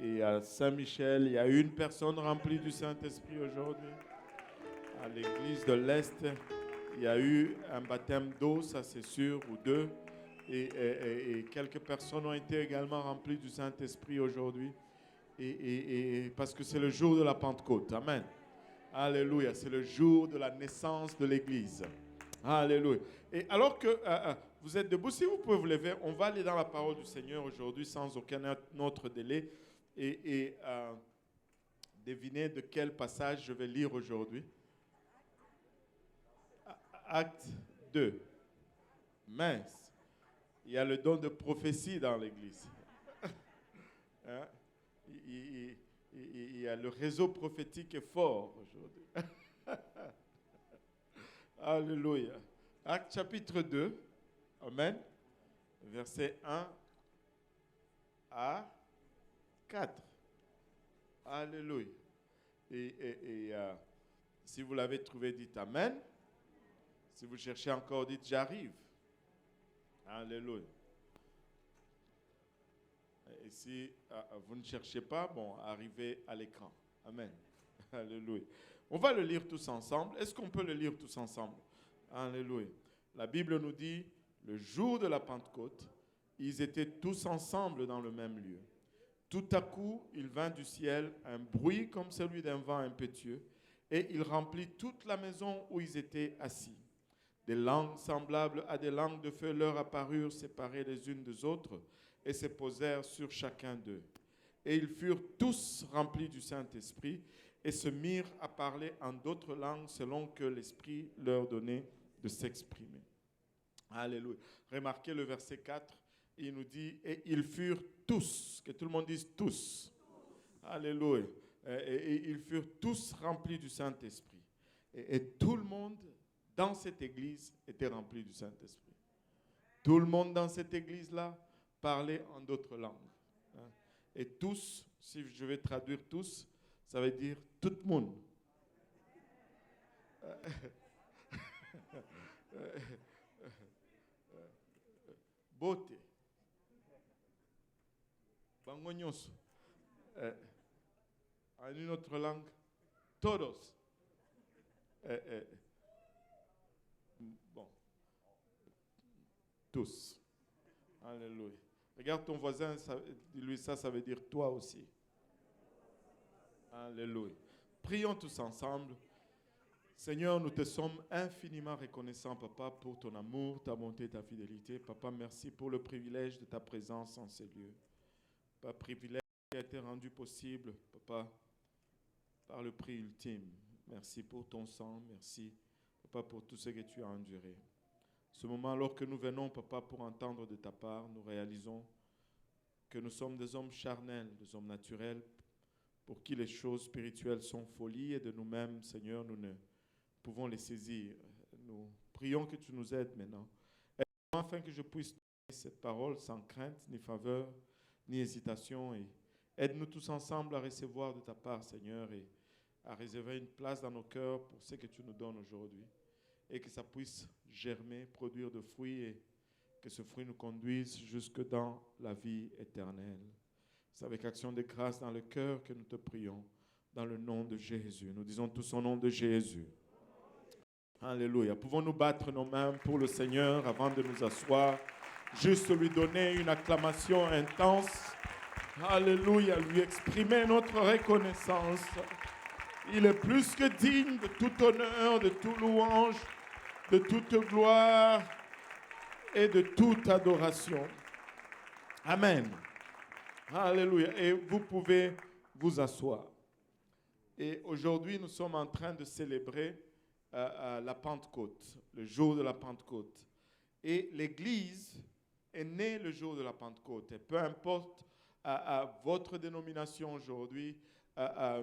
et à Saint-Michel, il y a une personne remplie du Saint-Esprit aujourd'hui. À l'église de l'Est, il y a eu un baptême d'eau, ça c'est sûr, ou deux. Et quelques personnes ont été également remplies du Saint-Esprit aujourd'hui. Et parce que c'est le jour de la Pentecôte. Amen. Alléluia. C'est le jour de la naissance de l'église. Alléluia. Et alors que vous êtes debout, si vous pouvez vous lever, on va aller dans la parole du Seigneur aujourd'hui sans aucun autre délai. Et devinez de quel passage je vais lire aujourd'hui. Acte 2. Mince. Il y a le don de prophétie dans l'église. Hein? Il y a le réseau prophétique est fort aujourd'hui. Alléluia. Acte chapitre 2. Amen. Versets 1 à 4. Alléluia. Et si vous l'avez trouvé, dites Amen. Si vous cherchez encore, dites j'arrive. Alléluia. Et si vous ne cherchez pas, bon, arrivez à l'écran. Amen. Alléluia. On va le lire tous ensemble. Est-ce qu'on peut le lire tous ensemble? Alléluia. La Bible nous dit, le jour de la Pentecôte, ils étaient tous ensemble dans le même lieu. Tout à coup, il vint du ciel un bruit comme celui d'un vent impétueux, et il remplit toute la maison où ils étaient assis. Des langues semblables à des langues de feu leur apparurent séparées les unes des autres et se posèrent sur chacun d'eux. Et ils furent tous remplis du Saint-Esprit et se mirent à parler en d'autres langues selon que l'Esprit leur donnait de s'exprimer. Alléluia. Remarquez le verset 4, il nous dit, et ils furent tous, que tout le monde dise tous. Alléluia. Et ils furent tous remplis du Saint-Esprit. Et tout le monde dans cette église était rempli du Saint-Esprit. Tout le monde dans cette église-là parlait en d'autres langues. Et tous, si je vais traduire tous, ça veut dire tout le monde. Beauté. Bangognoso. En une autre langue, todos. Bon. Tous. Alléluia. Regarde ton voisin, dis-lui ça veut dire toi aussi. Alléluia. Prions tous ensemble. Seigneur, nous te sommes infiniment reconnaissants, Papa, pour ton amour, ta bonté, ta fidélité. Papa, merci pour le privilège de ta présence en ces lieux. Papa, privilège qui a été rendu possible, Papa, par le prix ultime. Merci pour ton sang, merci, Papa, pour tout ce que tu as enduré. Ce moment, alors que nous venons, Papa, pour entendre de ta part, nous réalisons que nous sommes des hommes charnels, des hommes naturels, pour qui les choses spirituelles sont folie, et de nous-mêmes, Seigneur, nous ne pouvons les saisir. Nous prions que tu nous aides maintenant, afin que je puisse donner cette parole sans crainte, ni faveur, ni hésitation, et aide-nous tous ensemble à recevoir de ta part, Seigneur, et à réserver une place dans nos cœurs pour ce que tu nous donnes aujourd'hui, et que ça puisse germer, produire de fruits, et que ce fruit nous conduise jusque dans la vie éternelle. C'est avec action de grâce dans le cœur que nous te prions, dans le nom de Jésus. Nous disons tous au nom de Jésus. Alléluia. Pouvons-nous battre nos mains pour le Seigneur avant de nous asseoir, juste lui donner une acclamation intense. Alléluia. Lui exprimer notre reconnaissance. Il est plus que digne de tout honneur, de toute louange, de toute gloire et de toute adoration. Amen. Alléluia. Et vous pouvez vous asseoir. Et aujourd'hui, nous sommes en train de célébrer la Pentecôte, le jour de la Pentecôte. Et l'Église est née le jour de la Pentecôte. Et peu importe votre dénomination aujourd'hui,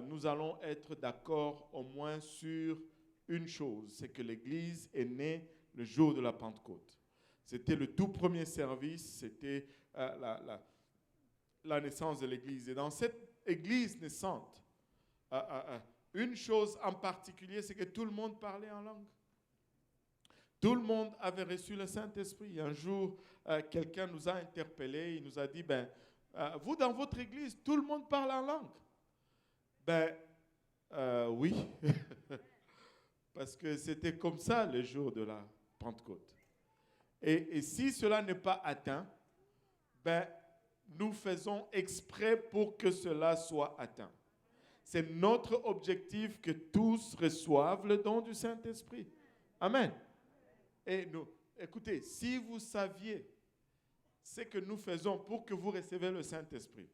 nous allons être d'accord au moins sur une chose, c'est que l'Église est née le jour de la Pentecôte. C'était le tout premier service, c'était la naissance de l'Église. Et dans cette Église naissante, une chose en particulier, c'est que tout le monde parlait en langue. Tout le monde avait reçu le Saint-Esprit. Un jour, quelqu'un nous a interpellés, il nous a dit, Vous, dans votre église, tout le monde parle en langue. Ben, oui. Parce que c'était comme ça le jour de la Pentecôte. Et si cela n'est pas atteint, ben, nous faisons exprès pour que cela soit atteint. C'est notre objectif que tous reçoivent le don du Saint-Esprit. Amen. Et nous, écoutez, si vous saviez ce que nous faisons pour que vous receviez le Saint-Esprit,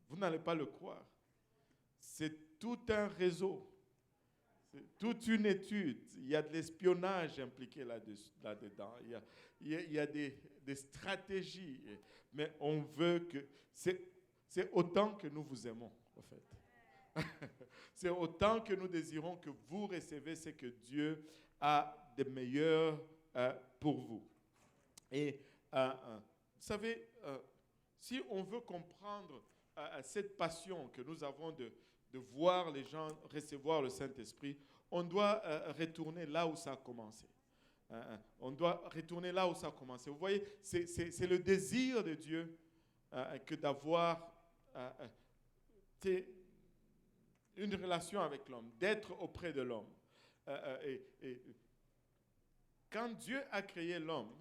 vous n'allez pas le croire. C'est tout un réseau. C'est toute une étude. Il y a de l'espionnage impliqué là-dedans. Il y a des stratégies. Mais on veut que... C'est autant que nous vous aimons, en fait. C'est autant que nous désirons que vous recevez ce que Dieu a de meilleur pour vous. Et vous savez, si on veut comprendre cette passion que nous avons de voir les gens recevoir le Saint-Esprit, on doit retourner là où ça a commencé. On doit retourner là où ça a commencé. Vous voyez, c'est le désir de Dieu que d'avoir une relation avec l'homme, d'être auprès de l'homme. Et quand Dieu a créé l'homme,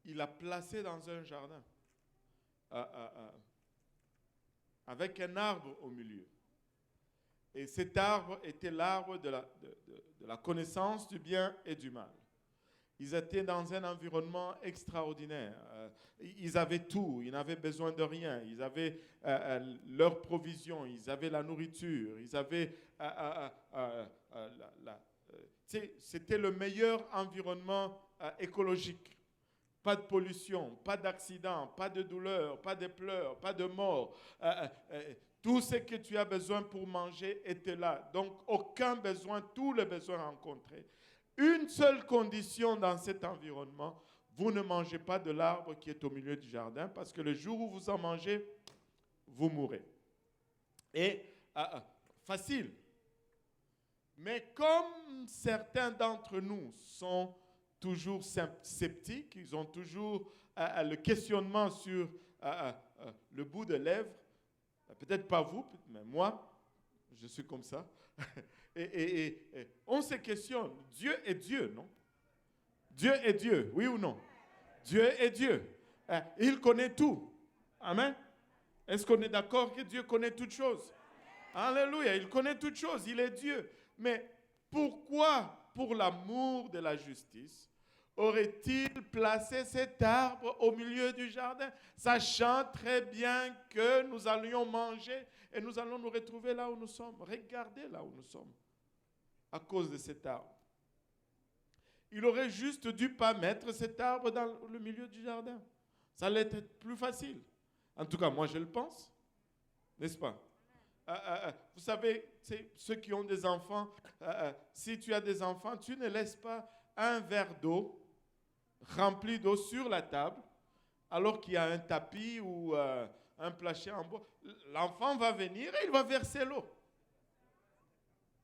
il l'a placé dans un jardin avec un arbre au milieu. Et cet arbre était l'arbre de la connaissance du bien et du mal. Ils étaient dans un environnement extraordinaire. Ils avaient tout, ils n'avaient besoin de rien. Ils avaient leur provision, ils avaient la nourriture, ils avaient... c'était le meilleur environnement écologique. Pas de pollution, pas d'accident, pas de douleur, pas de pleurs, pas de mort. Tout ce que tu as besoin pour manger était là. Donc, aucun besoin, tous les besoins rencontrés. Une seule condition dans cet environnement, vous ne mangez pas de l'arbre qui est au milieu du jardin, parce que le jour où vous en mangez, vous mourrez. Et facile. Mais comme certains d'entre nous sont toujours sceptiques, ils ont toujours le questionnement sur le bout de lèvres, peut-être pas vous, mais moi, je suis comme ça. Et on se questionne. Dieu est Dieu, non? Dieu est Dieu, oui ou non? Dieu est Dieu. Il connaît tout. Amen. Est-ce qu'on est d'accord que Dieu connaît toutes choses? Alléluia, il connaît toutes choses, il est Dieu. Mais pourquoi, pour l'amour de la justice, aurait-il placé cet arbre au milieu du jardin, sachant très bien que nous allions manger et nous allons nous retrouver là où nous sommes? Regardez là où nous sommes, à cause de cet arbre. Il aurait juste dû pas mettre cet arbre dans le milieu du jardin. Ça allait être plus facile. En tout cas, moi je le pense, n'est-ce pas? Vous savez, ceux qui ont des enfants, si tu as des enfants, tu ne laisses pas un verre d'eau rempli d'eau sur la table, alors qu'il y a un tapis ou un plancher en bois. L'enfant va venir et il va verser l'eau.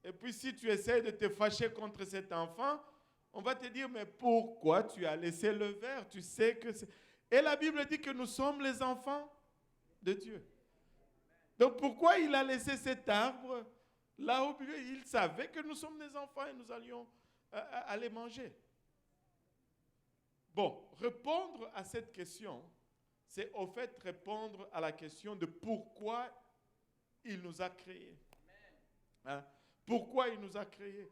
Et puis si tu essaies de te fâcher contre cet enfant, on va te dire, mais pourquoi tu as laissé le verre? Tu sais que c'est... Et la Bible dit que nous sommes les enfants de Dieu. Donc pourquoi il a laissé cet arbre là au milieu? Il savait que nous sommes des enfants et nous allions aller manger. Bon, répondre à cette question, c'est au fait répondre à la question de pourquoi il nous a créés. Hein? Pourquoi il nous a créés?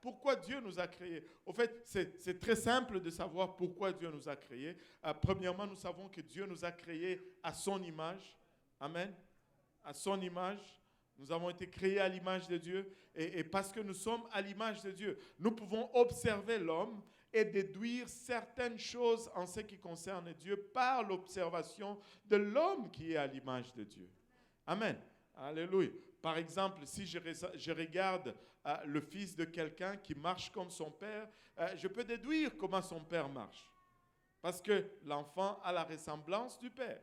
Pourquoi Dieu nous a créés? Au fait, c'est très simple de savoir pourquoi Dieu nous a créés. Premièrement, nous savons que Dieu nous a créés à son image. Amen. À son image. Nous avons été créés à l'image de Dieu. Et parce que nous sommes à l'image de Dieu, nous pouvons observer l'homme et déduire certaines choses en ce qui concerne Dieu par l'observation de l'homme qui est à l'image de Dieu. Amen. Alléluia. Par exemple, si je regarde le fils de quelqu'un qui marche comme son père, je peux déduire comment son père marche. Parce que l'enfant a la ressemblance du père.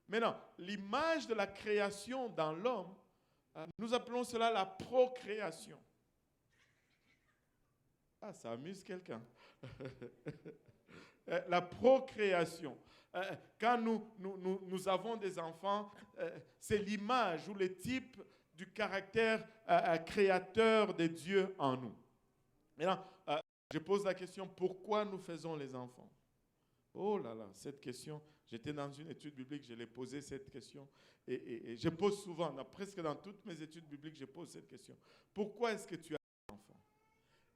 Maintenant, l'image de la création dans l'homme, nous appelons cela la procréation. Ah, ça amuse quelqu'un. La procréation. Quand nous avons des enfants, c'est l'image ou le type du caractère créateur de Dieu en nous. Maintenant, je pose la question, pourquoi nous faisons les enfants? Oh là là, cette question, j'étais dans une étude biblique, je l'ai posée cette question, et je pose souvent, presque dans toutes mes études bibliques, je pose cette question. Pourquoi est-ce que tu as des enfants?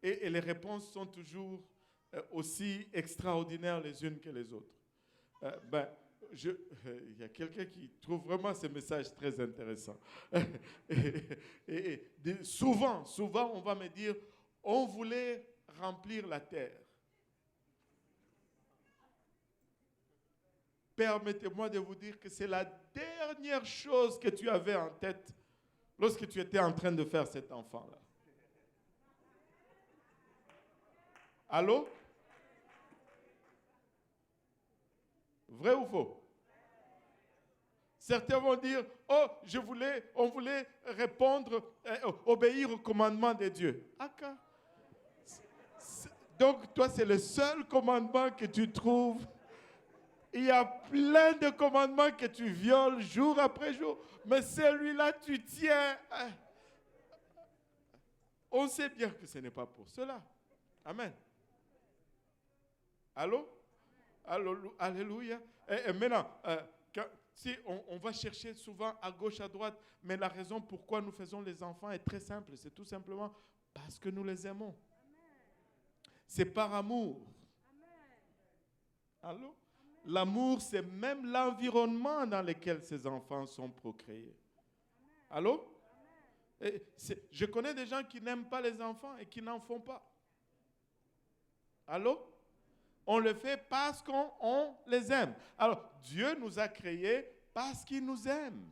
Et les réponses sont toujours aussi extraordinaires les unes que les autres. Il y a quelqu'un qui trouve vraiment ce message très intéressant. Souvent, on va me dire, on voulait remplir la terre. Permettez-moi de vous dire que c'est la dernière chose que tu avais en tête lorsque tu étais en train de faire cet enfant-là. Allô? Vrai ou faux? Certains vont dire, oh, on voulait répondre, obéir au commandement de Dieu. Donc, toi, c'est le seul commandement que tu trouves. Il y a plein de commandements que tu violes jour après jour, mais celui-là, tu tiens. On sait bien que ce n'est pas pour cela. Amen. Allô? Alléluia. Et maintenant, si on va chercher souvent à gauche, à droite, mais la raison pourquoi nous faisons les enfants est très simple. C'est tout simplement parce que nous les aimons. C'est par amour. Allô? L'amour, c'est même l'environnement dans lequel ces enfants sont procréés. Allô? Je connais des gens qui n'aiment pas les enfants et qui n'en font pas. Allô? On le fait parce qu'on les aime. Alors, Dieu nous a créés parce qu'il nous aime.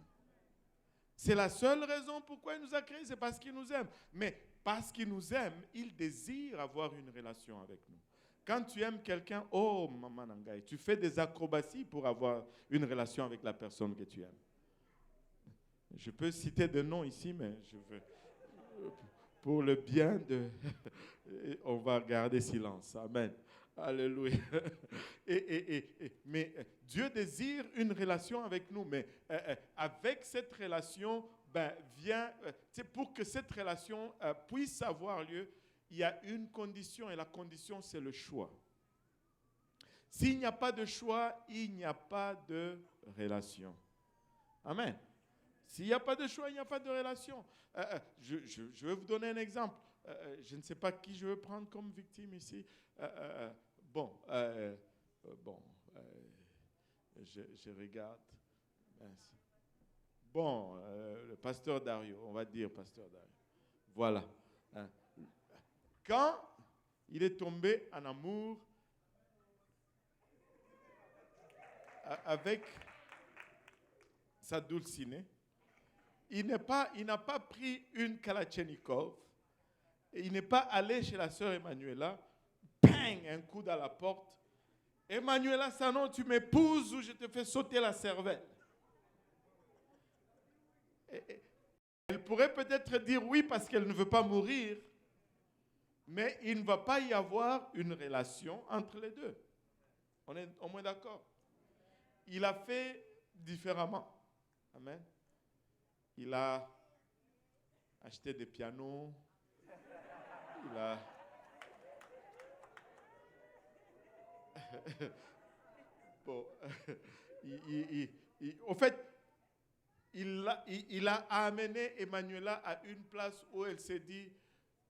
C'est la seule raison pourquoi il nous a créés, c'est parce qu'il nous aime. Mais parce qu'il nous aime, il désire avoir une relation avec nous. Quand tu aimes quelqu'un, oh maman Nangaï, tu fais des acrobaties pour avoir une relation avec la personne que tu aimes. Je peux citer des noms ici, mais je veux, pour le bien de... on va garder silence. Amen. Alléluia. Mais Dieu désire une relation avec nous, mais avec cette relation, pour que cette relation puisse avoir lieu, il y a une condition, et la condition, c'est le choix. S'il n'y a pas de choix, il n'y a pas de relation. Amen. S'il n'y a pas de choix, il n'y a pas de relation. Je vais vous donner un exemple. Je ne sais pas qui je veux prendre comme victime ici. Je regarde. Le pasteur Dario, on va dire pasteur Dario. Voilà. Quand il est tombé en amour avec sa dulcinée, il n'a pas pris une Kalachnikov, et il n'est pas allé chez la sœur Emmanuela, ping, un coup dans la porte. Emmanuela Sanon, tu m'épouses ou je te fais sauter la cervelle. Elle pourrait peut-être dire oui parce qu'elle ne veut pas mourir, mais il ne va pas y avoir une relation entre les deux. On est au moins d'accord. Il a fait différemment. Amen. Il a acheté des pianos. Il a... Au fait, il a amené Emmanuela à une place où elle s'est dit,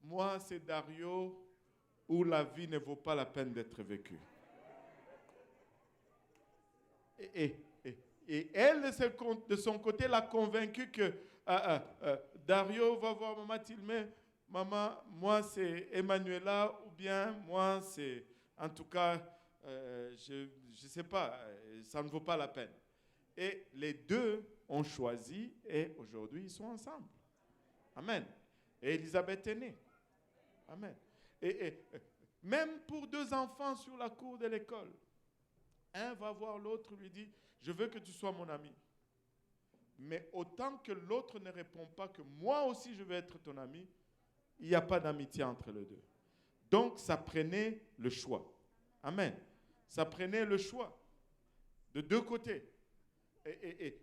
moi c'est Dario, où la vie ne vaut pas la peine d'être vécue. Et elle, de son côté, l'a convaincu que Dario va voir Maman Tilmé. Maman, moi c'est Emmanuela, ou bien moi c'est, en tout cas, je ne sais pas, ça ne vaut pas la peine. Et les deux ont choisi et aujourd'hui ils sont ensemble. Amen. Et Elisabeth est née. Amen. Et même pour deux enfants sur la cour de l'école, un va voir l'autre, lui dit, je veux que tu sois mon ami. Mais autant que l'autre ne répond pas que moi aussi je veux être ton ami, il n'y a pas d'amitié entre les deux. Donc ça prenait le choix. Amen. Ça prenait le choix. de deux côtés. Et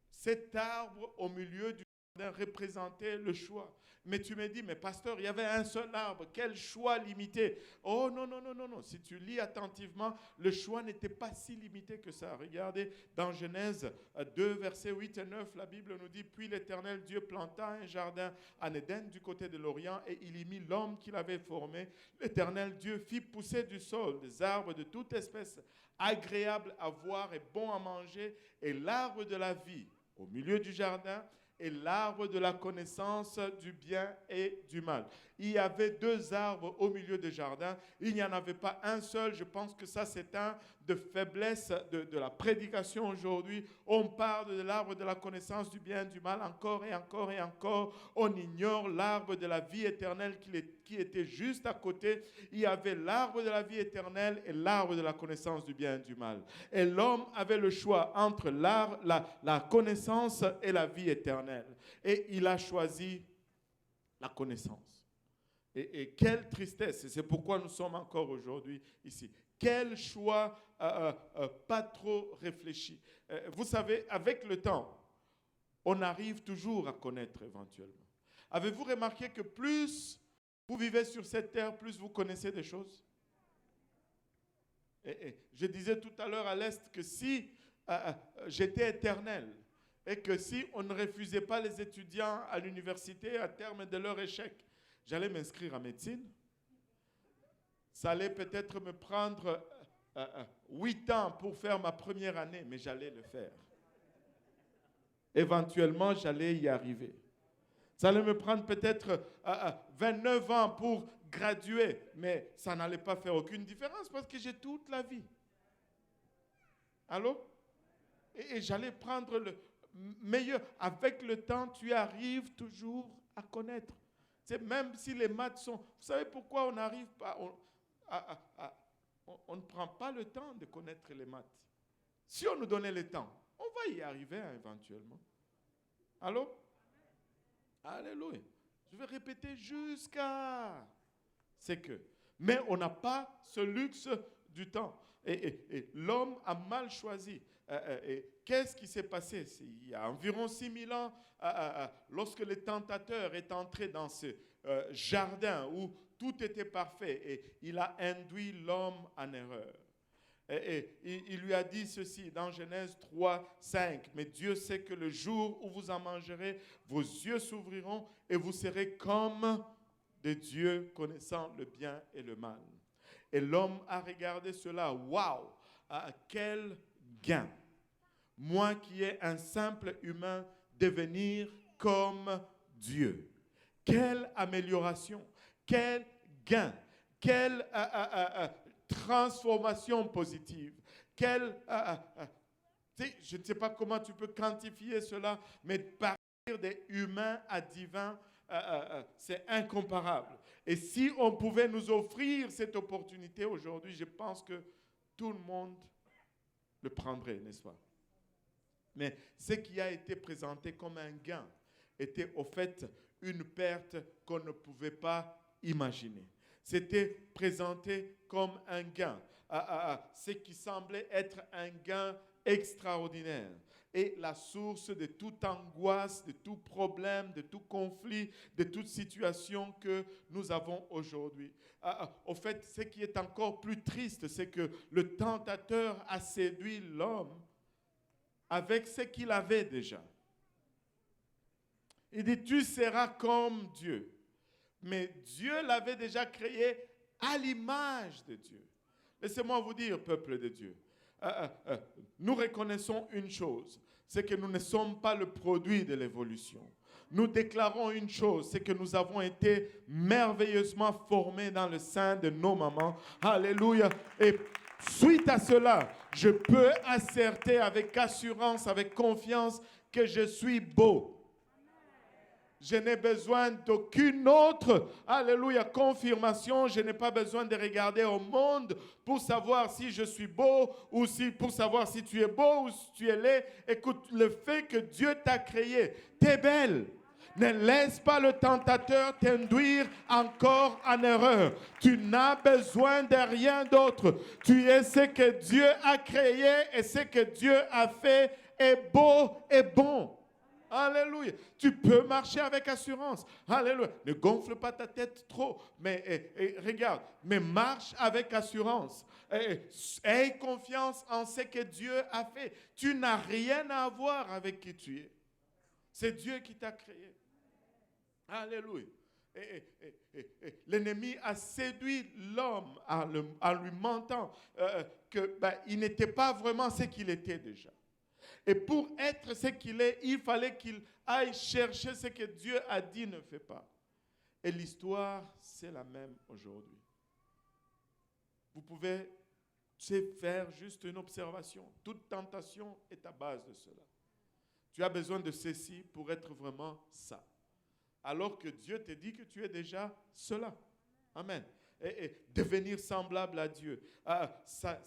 cet arbre au milieu du jardin représentait le choix. Mais tu me dis, mais pasteur, il y avait un seul arbre, quel choix limité? Oh non, non, non, non, non. Si tu lis attentivement, le choix n'était pas si limité que ça. Regardez, dans Genèse 2, versets 8 et 9, la Bible nous dit, puis l'Éternel Dieu planta un jardin en Éden du côté de l'Orient et il y mit l'homme qu'il avait formé. L'Éternel Dieu fit pousser du sol des arbres de toute espèce, agréables à voir et bons à manger, et l'arbre de la vie au milieu du jardin, et l'arbre de la connaissance du bien et du mal. Il y avait deux arbres au milieu du jardin. Il n'y en avait pas un seul. Je pense que ça, c'est un de faiblesse de la prédication aujourd'hui. On parle de l'arbre de la connaissance du bien et du mal encore et encore et encore. On ignore l'arbre de la vie éternelle qui était juste à côté. Il y avait l'arbre de la vie éternelle et l'arbre de la connaissance du bien et du mal. Et l'homme avait le choix entre la connaissance et la vie éternelle. Et il a choisi la connaissance. Et quelle tristesse, et c'est pourquoi nous sommes encore aujourd'hui ici. Quel choix pas trop réfléchi. Vous savez, avec le temps, on arrive toujours à connaître éventuellement. Avez-vous remarqué que plus vous vivez sur cette terre, plus vous connaissez des choses? Je disais tout à l'heure à l'Est que si j'étais éternel, et que si on ne refusait pas les étudiants à l'université à terme de leur échec, j'allais m'inscrire en médecine. Ça allait peut-être me prendre 8 ans pour faire ma première année, mais j'allais le faire. Éventuellement, j'allais y arriver. Ça allait me prendre peut-être 29 ans pour graduer, mais ça n'allait pas faire aucune différence parce que j'ai toute la vie. Allô? Et j'allais prendre le meilleur. Avec le temps, tu arrives toujours à connaître. C'est même si les maths sont... Vous savez pourquoi on n'arrive pas... On ne prend pas le temps de connaître les maths. Si on nous donnait le temps, on va y arriver éventuellement. Allô? Alléluia. Je vais répéter jusqu'à... C'est que... Mais on n'a pas ce luxe du temps. Et l'homme a mal choisi. Qu'est-ce qui s'est passé? Il y a environ 6000 ans, lorsque le tentateur est entré dans ce jardin où tout était parfait, et il a induit l'homme en erreur. Et il lui a dit ceci dans Genèse 3, 5. Mais Dieu sait que le jour où vous en mangerez, vos yeux s'ouvriront et vous serez comme des dieux connaissant le bien et le mal. Et l'homme a regardé cela. Waouh! Quel gain! Moi qui ai un simple humain, devenir comme Dieu. Quelle amélioration! Quel gain! Quelle transformation positive! Je ne sais pas comment tu peux quantifier cela, mais partir des humains à divins, c'est incomparable. Et si on pouvait nous offrir cette opportunité aujourd'hui, je pense que tout le monde le prendrait, n'est-ce pas? Mais ce qui a été présenté comme un gain était au fait une perte qu'on ne pouvait pas imaginer. C'était présenté comme un gain, ce qui semblait être un gain extraordinaire. Et la source de toute angoisse, de tout problème, de tout conflit, de toute situation que nous avons aujourd'hui. Au fait, ce qui est encore plus triste, c'est que le tentateur a séduit l'homme avec ce qu'il avait déjà. Il dit, tu seras comme Dieu. Mais Dieu l'avait déjà créé à l'image de Dieu. Laissez-moi vous dire, peuple de Dieu, nous reconnaissons une chose, c'est que nous ne sommes pas le produit de l'évolution. Nous déclarons une chose, c'est que nous avons été merveilleusement formés dans le sein de nos mamans. Alléluia. Et suite à cela, je peux asserter avec assurance, avec confiance que je suis beau. Je n'ai besoin d'aucune autre, alléluia, confirmation. Je n'ai pas besoin de regarder au monde pour savoir si je suis beau ou pour savoir si tu es beau ou si tu es laid. Écoute, le fait que Dieu t'a créé, t'es belle. Ne laisse pas le tentateur t'induire encore en erreur. Tu n'as besoin de rien d'autre. Tu es ce que Dieu a créé et ce que Dieu a fait est beau et bon. Alléluia. Tu peux marcher avec assurance. Alléluia. Ne gonfle pas ta tête trop. Mais regarde, mais marche avec assurance. Aie confiance en ce que Dieu a fait. Tu n'as rien à voir avec qui tu es. C'est Dieu qui t'a créé. Alléluia. L'ennemi a séduit l'homme en lui mentant qu'il n'était pas vraiment ce qu'il était déjà. Et pour être ce qu'il est, il fallait qu'il aille chercher ce que Dieu a dit ne fait pas. Et l'histoire, c'est la même aujourd'hui. Vous pouvez faire juste une observation. Toute tentation est à base de cela. Tu as besoin de ceci pour être vraiment ça. Alors que Dieu te dit que tu es déjà cela. Amen. Et devenir semblable à Dieu. Ça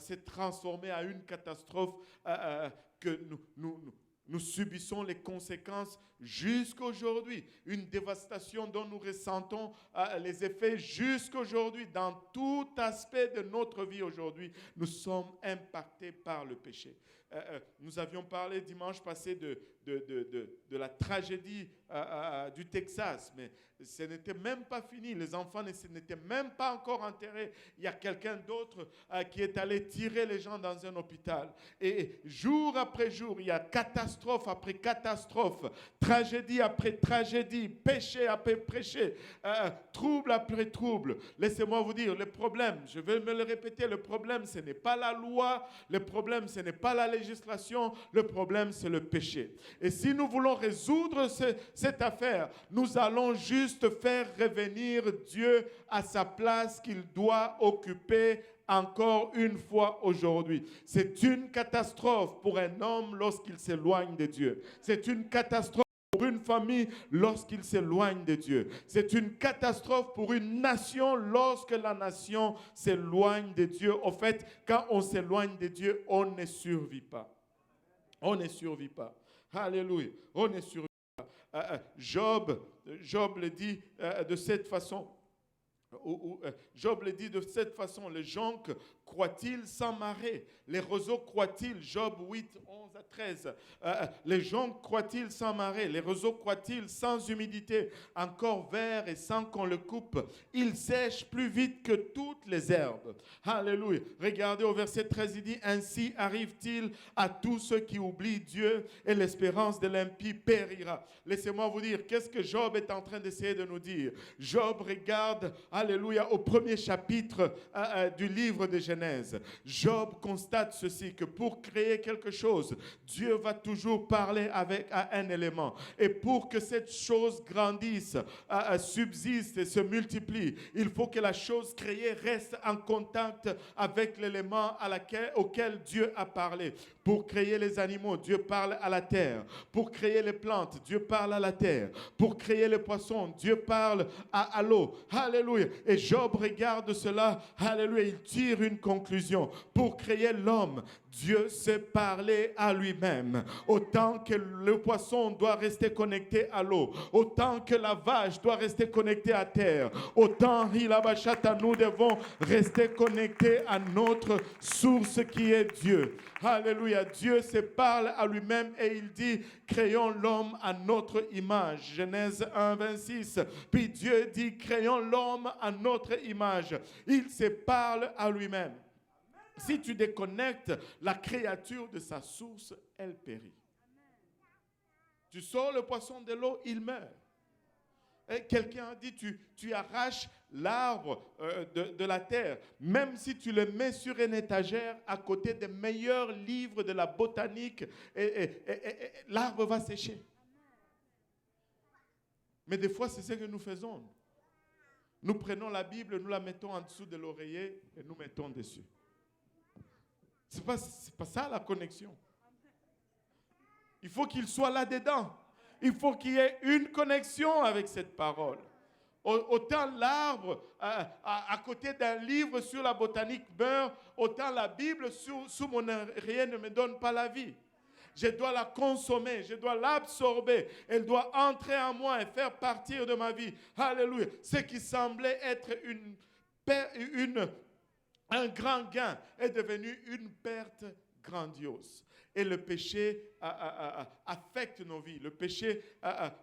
s'est transformé à une catastrophe que nous subissons les conséquences jusqu'aujourd'hui. Une dévastation dont nous ressentons les effets jusqu'aujourd'hui. Dans tout aspect de notre vie aujourd'hui, nous sommes impactés par le péché. Nous avions parlé dimanche passé de la tragédie du Texas, mais ce n'était même pas fini. Les enfants n'étaient même pas encore enterrés. Il y a quelqu'un d'autre qui est allé tirer les gens dans un hôpital. Et jour après jour, il y a catastrophe après catastrophe, tragédie après tragédie, péché après péché, trouble après trouble. Laissez-moi vous dire, le problème, je vais me le répéter, le problème, ce n'est pas la loi, le problème, ce n'est pas la législation, le problème, c'est le péché. Et si nous voulons résoudre cette affaire, nous allons juste faire revenir Dieu à sa place qu'il doit occuper encore une fois aujourd'hui. C'est une catastrophe pour un homme lorsqu'il s'éloigne de Dieu. C'est une catastrophe pour une famille lorsqu'il s'éloigne de Dieu. C'est une catastrophe pour une nation lorsque la nation s'éloigne de Dieu. En fait, quand on s'éloigne de Dieu, on ne survit pas. On ne survit pas. Alléluia. On ne survit pas. Job le dit de cette façon. Job le dit de cette façon. Les joncs croient-ils sans marée? Les roseaux croient-ils? Job 8, 11 à 13. Les joncs croient-ils sans marée? Les roseaux croient-ils sans humidité? Encore vert et sans qu'on le coupe, il sèche plus vite que toutes les herbes. Alléluia. Regardez au verset 13, il dit: ainsi arrive-t-il à tous ceux qui oublient Dieu, et l'espérance de l'impie périra. Laissez-moi vous dire, qu'est-ce que Job est en train d'essayer de nous dire? Job regarde, alléluia, au premier chapitre du livre de Genèse. Job constate ceci, que pour créer quelque chose, Dieu va toujours parler à un élément. Et pour que cette chose grandisse, subsiste et se multiplie, il faut que la chose créée reste en contact avec l'élément auquel Dieu a parlé. Pour créer les animaux, Dieu parle à la terre. Pour créer les plantes, Dieu parle à la terre. Pour créer les poissons, Dieu parle à l'eau. Alléluia. Et Job regarde cela. Alléluia. Il tire une conclusion. Pour créer l'homme, Dieu s'est parlé à lui-même. Autant que le poisson doit rester connecté à l'eau, autant que la vache doit rester connectée à terre, autant nous devons rester connectés à notre source qui est Dieu. Alléluia. Dieu se parle à lui-même et il dit: créons l'homme à notre image. Genèse 1, 26. Puis Dieu dit: créons l'homme à notre image. Il se parle à lui-même. Si tu déconnectes la créature de sa source, elle périt. Tu sors le poisson de l'eau, il meurt. Et quelqu'un a dit, tu arraches l'arbre de la terre, même si tu le mets sur une étagère à côté des meilleurs livres de la botanique, et l'arbre va sécher. Mais des fois, c'est ce que nous faisons. Nous prenons la Bible, nous la mettons en dessous de l'oreiller et nous mettons dessus. Ce n'est pas ça la connexion. Il faut qu'il soit là-dedans. Il faut qu'il y ait une connexion avec cette parole. Autant l'arbre à côté d'un livre sur la botanique meurt, autant la Bible sous mon oreiller ne me donne pas la vie. je dois la consommer, je dois l'absorber. Elle doit entrer en moi et faire partir de ma vie. Alléluia. Ce qui semblait être un grand gain est devenu une perte grandiose. Et le péché affecte nos vies. Le péché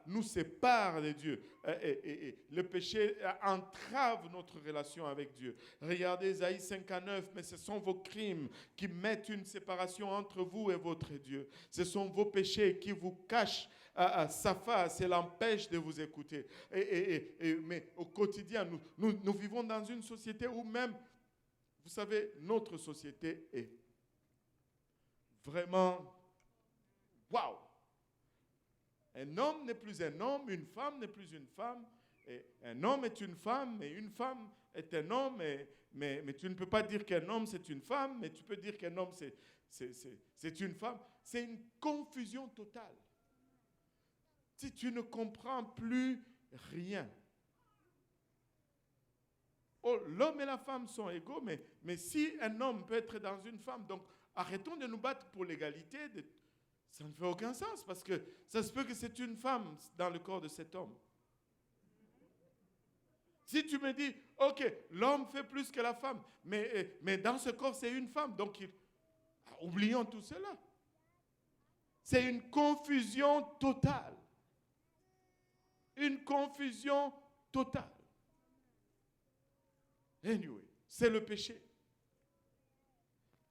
nous sépare de Dieu. Et le péché entrave notre relation avec Dieu. Regardez Ésaïe 59, mais ce sont vos crimes qui mettent une séparation entre vous et votre Dieu. Ce sont vos péchés qui vous cachent sa face et l'empêche de vous écouter. Mais au quotidien, nous vivons dans une société où même, vous savez, notre société est vraiment, waouh! Un homme n'est plus un homme, une femme n'est plus une femme, et un homme est une femme, et une femme est un homme, mais tu ne peux pas dire qu'un homme c'est une femme, mais tu peux dire qu'un homme c'est une femme. C'est une confusion totale. Si tu ne comprends plus rien. Oh, l'homme et la femme sont égaux, mais si un homme peut être dans une femme, donc arrêtons de nous battre pour l'égalité. Ça ne fait aucun sens parce que ça se peut que c'est une femme dans le corps de cet homme. Si tu me dis, ok, l'homme fait plus que la femme, mais dans ce corps, c'est une femme. Donc, oublions tout cela. C'est une confusion totale. Une confusion totale. Anyway, c'est le péché.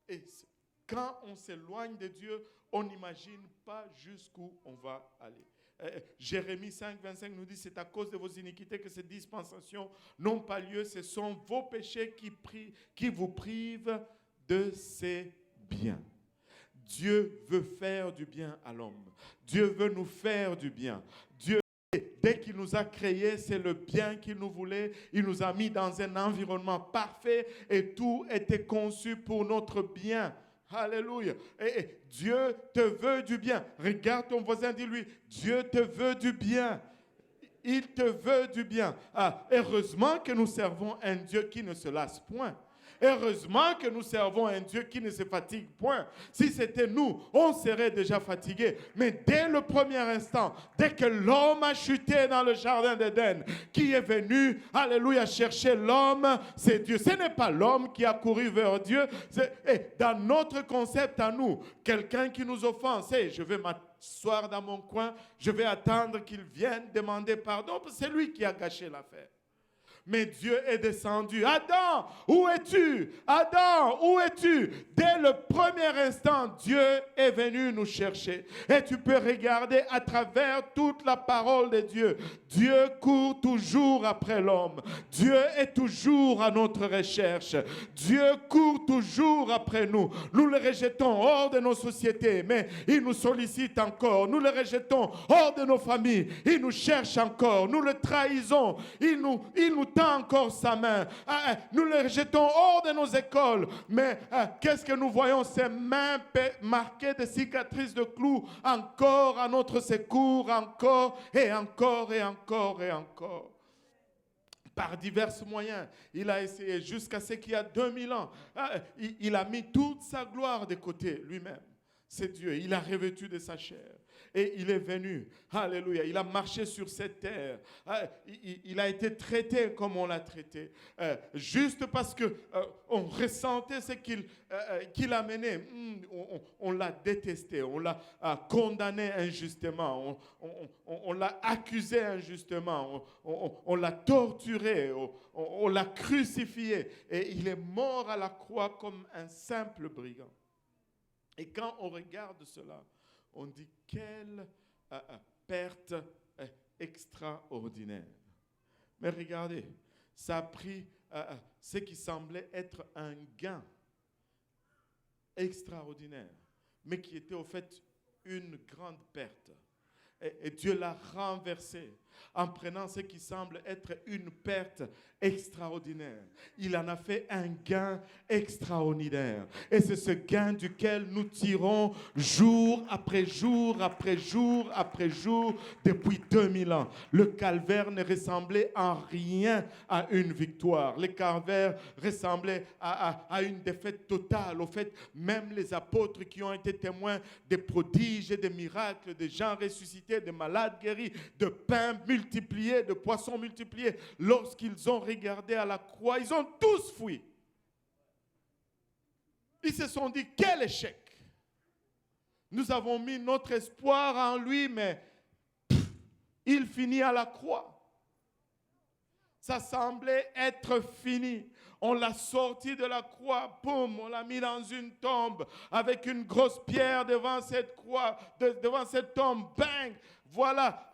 Et quand on s'éloigne de Dieu, on n'imagine pas jusqu'où on va aller. Jérémie 5, 25 nous dit, c'est à cause de vos iniquités que ces dispensations n'ont pas lieu. Ce sont vos péchés qui vous privent de ses biens. Dieu veut faire du bien à l'homme. Dieu veut nous faire du bien. Dieu, dès qu'il nous a créés, c'est le bien qu'il nous voulait. Il nous a mis dans un environnement parfait et tout était conçu pour notre bien. Alléluia. Et Dieu te veut du bien. Regarde ton voisin, dis-lui, Dieu te veut du bien. Il te veut du bien. Heureusement que nous servons un Dieu qui ne se lasse point. Heureusement que nous servons un Dieu qui ne se fatigue point. Si c'était nous, on serait déjà fatigué. Mais dès le premier instant, dès que l'homme a chuté dans le jardin d'Éden, qui est venu, alléluia, chercher l'homme, c'est Dieu. Ce n'est pas l'homme qui a couru vers Dieu. Dans notre concept à nous, quelqu'un qui nous offense, je vais m'asseoir dans mon coin, je vais attendre qu'il vienne demander pardon. C'est lui qui a gâché l'affaire. Mais Dieu est descendu. Adam, où es-tu? Adam, où es-tu? Dès le premier instant, Dieu est venu nous chercher. Et tu peux regarder à travers toute la parole de Dieu. Dieu court toujours après l'homme. Dieu est toujours à notre recherche. Dieu court toujours après nous. Nous le rejetons hors de nos sociétés, mais il nous sollicite encore. Nous le rejetons hors de nos familles. Il nous cherche encore. Nous le trahissons. Il nous tend encore sa main. Nous le rejetons hors de nos écoles. Mais qu'est-ce que nous voyons? Ces mains marquées de cicatrices de clous, encore à notre secours, encore et encore et encore et encore. Par divers moyens, il a essayé jusqu'à ce qu'il y a 2000 ans. Il a mis toute sa gloire de côté lui-même. C'est Dieu. Il a revêtu de sa chair. Et il est venu. Alléluia. Il a marché sur cette terre. Il a été traité comme on l'a traité. Juste parce qu'on ressentait ce qu'il amenait. On l'a détesté. On l'a condamné injustement. On l'a accusé injustement. On l'a torturé. On l'a crucifié. Et il est mort à la croix comme un simple brigand. Et quand on regarde cela, on dit quelle perte extraordinaire. Mais regardez, ça a pris ce qui semblait être un gain extraordinaire, mais qui était au fait une grande perte. Et Dieu l'a renversé en prenant ce qui semble être une perte extraordinaire. Il en a fait un gain extraordinaire. Et c'est ce gain duquel nous tirons jour après jour, après jour, après jour, depuis 2000 ans. Le calvaire ne ressemblait en rien à une victoire. Le calvaire ressemblait à une défaite totale. Au fait, même les apôtres qui ont été témoins des prodiges et des miracles, des gens ressuscités, des malades guéris, de pains multipliés, de poissons multipliés, lorsqu'ils ont regardé à la croix, ils ont tous fui. Ils se sont dit, quel échec! Nous avons mis notre espoir en lui, mais il finit à la croix. Ça semblait être fini. On l'a sorti de la croix, boum, on l'a mis dans une tombe avec une grosse pierre devant cette croix, devant cette tombe, bang! Voilà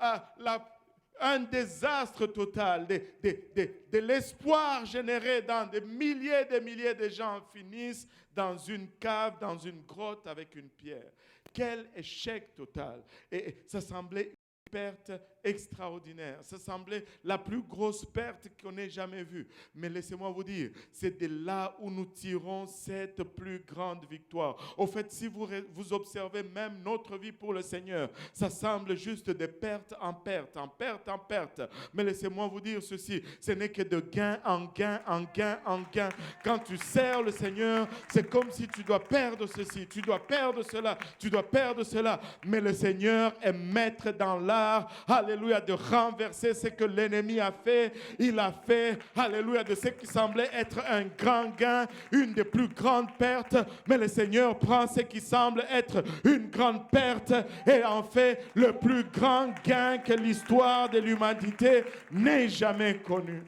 un désastre total de l'espoir généré dans des milliers de gens finissent dans une cave, dans une grotte avec une pierre. Quel échec total. Et ça semblait une perte extraordinaire. Ça semblait la plus grosse perte qu'on ait jamais vue. Mais laissez-moi vous dire, c'est de là où nous tirons cette plus grande victoire. Au fait, si vous observez même notre vie pour le Seigneur, ça semble juste de perte en perte, en perte en perte. Mais laissez-moi vous dire ceci, ce n'est que de gain en gain, en gain en gain. Quand tu sers le Seigneur, c'est comme si tu dois perdre ceci, tu dois perdre cela, tu dois perdre cela. Mais le Seigneur est maître dans l'art, alléluia, de renverser ce que l'ennemi a fait. Il a fait, alléluia, de ce qui semblait être un grand gain, une des plus grandes pertes. Mais le Seigneur prend ce qui semble être une grande perte et en fait le plus grand gain que l'histoire de l'humanité n'ait jamais connu.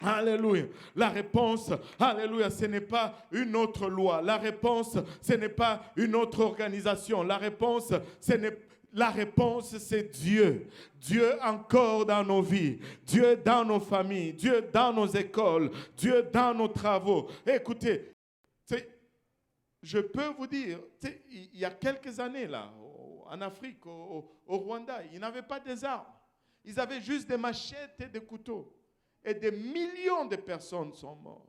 Alléluia. La réponse, alléluia, ce n'est pas une autre loi. La réponse, ce n'est pas une autre organisation. La réponse, c'est Dieu. Dieu encore dans nos vies. Dieu dans nos familles. Dieu dans nos écoles. Dieu dans nos travaux. Écoutez, je peux vous dire, il y a quelques années là, en Afrique, au Rwanda, ils n'avaient pas des armes. Ils avaient juste des machettes et des couteaux. Et des millions de personnes sont mortes.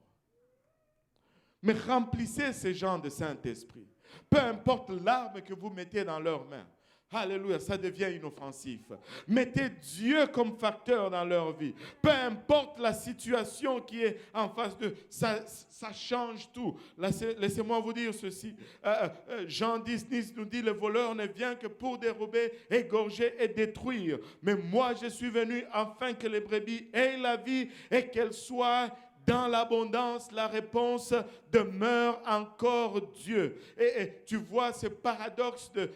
Mais remplissez ces gens de Saint-Esprit. Peu importe l'arme que vous mettez dans leurs mains. Alléluia, ça devient inoffensif. Mettez Dieu comme facteur dans leur vie. Peu importe la situation qui est en face d'eux, ça change tout. Laissez-moi vous dire ceci. Jean 10 nous dit, le voleur ne vient que pour dérober, égorger et détruire. Mais moi, je suis venu afin que les brebis aient la vie et qu'elles soient dans l'abondance. La réponse demeure encore Dieu. Et tu vois ce paradoxe de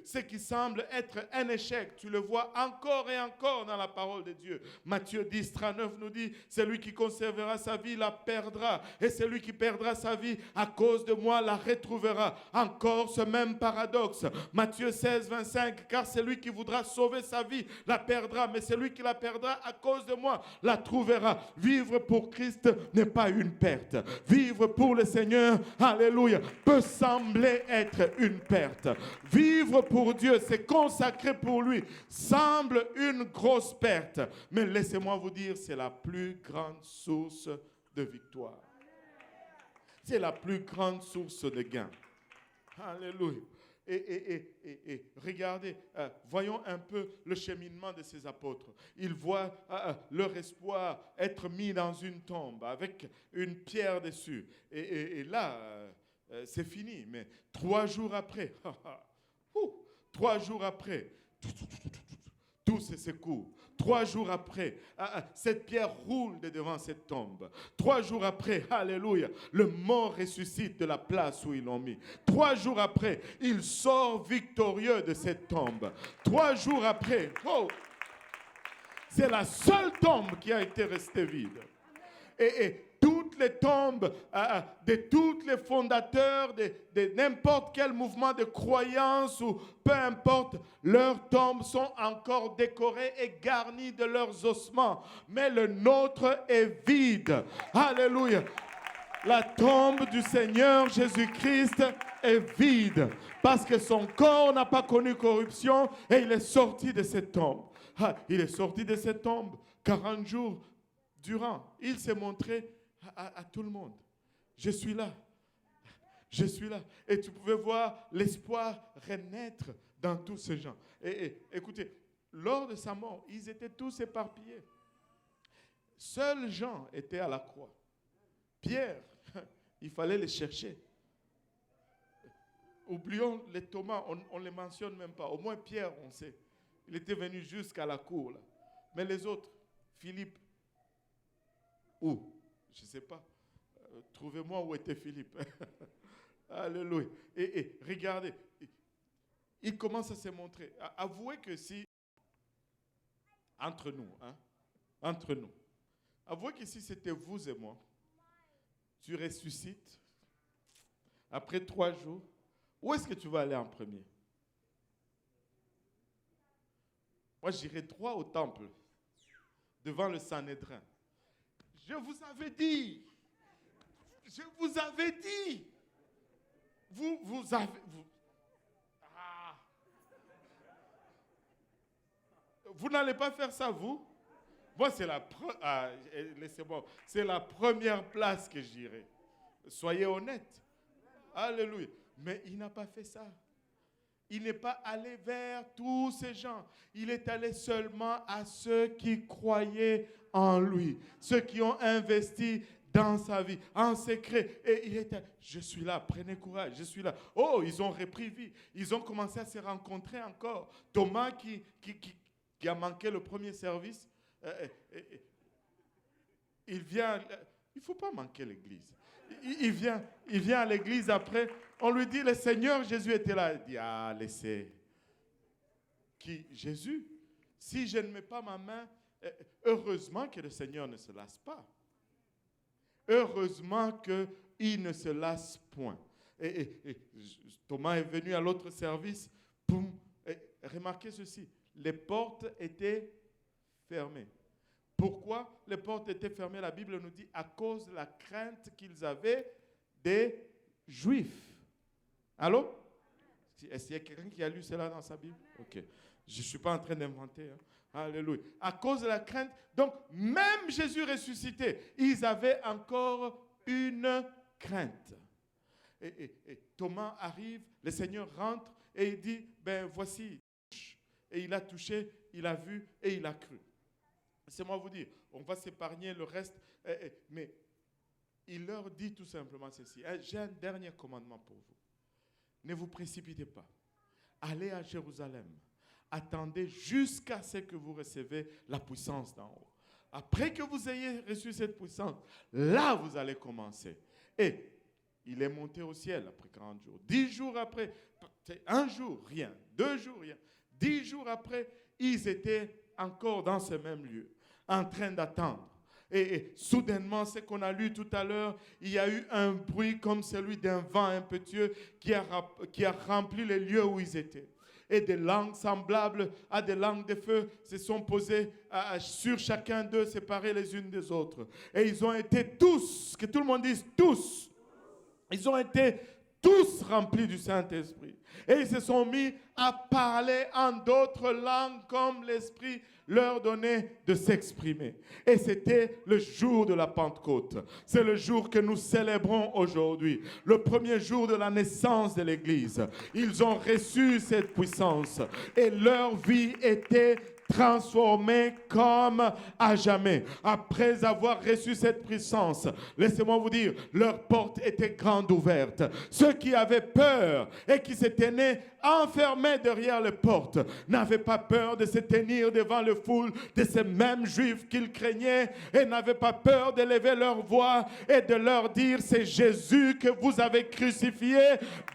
ce qui semble être un échec. Tu le vois encore et encore dans la parole de Dieu. Matthieu 10, 39 nous dit, celui qui conservera sa vie la perdra. Et celui qui perdra sa vie à cause de moi la retrouvera. Encore ce même paradoxe. Matthieu 16, 25, car celui qui voudra sauver sa vie la perdra. Mais celui qui la perdra à cause de moi la trouvera. Vivre pour Christ n'est pas une perte. Vivre pour le Seigneur, alléluia, peut sembler être une perte. Vivre pour Dieu, c'est consacrer pour lui, semble une grosse perte. Mais laissez-moi vous dire, c'est la plus grande source de victoire. C'est la plus grande source de gain. Alléluia. Et regardez, voyons un peu le cheminement de ces apôtres. Ils voient leur espoir être mis dans une tombe avec une pierre dessus. Et là, c'est fini. Mais 3 jours après, 3 jours après, tout se secoue. 3 jours après, cette pierre roule de devant cette tombe. 3 jours après, alléluia, le mort ressuscite de la place où ils l'ont mis. 3 jours après, il sort victorieux de cette tombe. 3 jours après, c'est la seule tombe qui a été restée vide. Et toutes les tombes de tous les fondateurs de n'importe quel mouvement de croyance ou peu importe, leurs tombes sont encore décorées et garnies de leurs ossements. Mais le nôtre est vide. Alléluia. La tombe du Seigneur Jésus-Christ est vide parce que son corps n'a pas connu corruption et il est sorti de cette tombe. Il est sorti de cette tombe 40 jours durant. Il s'est montré à tout le monde. Je suis là. Je suis là. Et tu pouvais voir l'espoir renaître dans tous ces gens. Et écoutez, lors de sa mort, ils étaient tous éparpillés. Seul Jean était à la croix. Pierre, il fallait les chercher. Oublions les Thomas, on ne les mentionne même pas. Au moins Pierre, on sait. Il était venu jusqu'à la cour. Là. Mais les autres, Philippe, où? Je ne sais pas. Trouvez-moi où était Philippe. Alléluia. Et regardez, il commence à se montrer. Avouez que si, entre nous, avouez que si c'était vous et moi, tu ressuscites, après 3 jours, où est-ce que tu vas aller en premier? Moi, j'irai droit au temple, devant le Sanhédrin. Je vous avais dit. Vous n'allez pas faire ça, vous? Moi, c'est la première place que j'irai. Soyez honnêtes. Alléluia. Mais il n'a pas fait ça. Il n'est pas allé vers tous ces gens. Il est allé seulement à ceux qui croyaient en lui, ceux qui ont investi dans sa vie, en secret. Et il était, je suis là, prenez courage, je suis là. Oh, ils ont repris vie. Ils ont commencé à se rencontrer encore. Thomas qui a manqué le premier service, il vient, il ne faut pas manquer l'église. Il vient à l'église après, on lui dit, le Seigneur Jésus était là. Il dit, laissez. Qui? Jésus. Si je ne mets pas ma main, heureusement que le Seigneur ne se lasse pas. Heureusement qu'il ne se lasse point. Et Thomas est venu à l'autre service. Boum. Remarquez ceci. Les portes étaient fermées. Pourquoi les portes étaient fermées? La Bible nous dit à cause de la crainte qu'ils avaient des Juifs. Allô? Est-ce qu'il y a quelqu'un qui a lu cela dans sa Bible? Ok. Je ne suis pas en train d'inventer. Alléluia. À cause de la crainte. Donc, même Jésus ressuscité, ils avaient encore une crainte. Et Thomas arrive, le Seigneur rentre et il dit, ben voici. Et il a touché, il a vu et il a cru. Laissez-moi vous dire, on va s'épargner le reste, mais il leur dit tout simplement ceci. J'ai un dernier commandement pour vous. Ne vous précipitez pas. Allez à Jérusalem. Attendez jusqu'à ce que vous recevez la puissance d'en haut. Après que vous ayez reçu cette puissance, là vous allez commencer. Et il est monté au ciel après 40 jours. 10 jours après, 1 jour, rien. 2 jours, rien. 10 jours après, ils étaient encore dans ce même lieu, en train d'attendre. Et soudainement, ce qu'on a lu tout à l'heure, il y a eu un bruit comme celui d'un vent impétueux qui a rempli les lieux où ils étaient. Et des langues semblables à des langues de feu se sont posées sur chacun d'eux, séparés les unes des autres. Et ils ont été tous, que tout le monde dise tous, ils ont été tous remplis du Saint-Esprit. Et ils se sont mis à parler en d'autres langues comme l'Esprit leur donnait de s'exprimer. Et c'était le jour de la Pentecôte. C'est le jour que nous célébrons aujourd'hui. Le premier jour de la naissance de l'Église. Ils ont reçu cette puissance. Et leur vie était transformés comme à jamais. Après avoir reçu cette puissance, laissez-moi vous dire, leurs portes étaient grandes ouvertes. Ceux qui avaient peur et qui s'étaient nés enfermés derrière les portes n'avaient pas peur de se tenir devant le foule de ces mêmes Juifs qu'ils craignaient et n'avaient pas peur de lever leur voix et de leur dire, c'est Jésus que vous avez crucifié.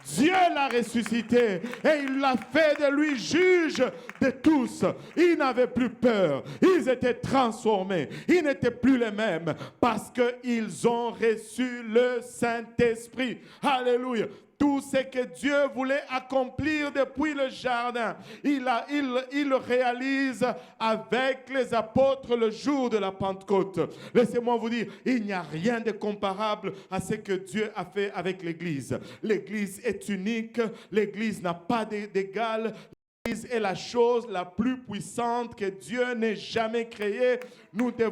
Dieu l'a ressuscité et il l'a fait de lui juge de tous. Ils n'avaient plus peur. Ils étaient transformés. Ils n'étaient plus les mêmes parce qu'ils ont reçu le Saint-Esprit. Alléluia. Tout ce que Dieu voulait accomplir depuis le jardin, il le réalise avec les apôtres le jour de la Pentecôte. Laissez-moi vous dire, il n'y a rien de comparable à ce que Dieu a fait avec l'Église. L'Église est unique, l'Église n'a pas d'égal. L'Église est la chose la plus puissante que Dieu n'ait jamais créée. Nous ne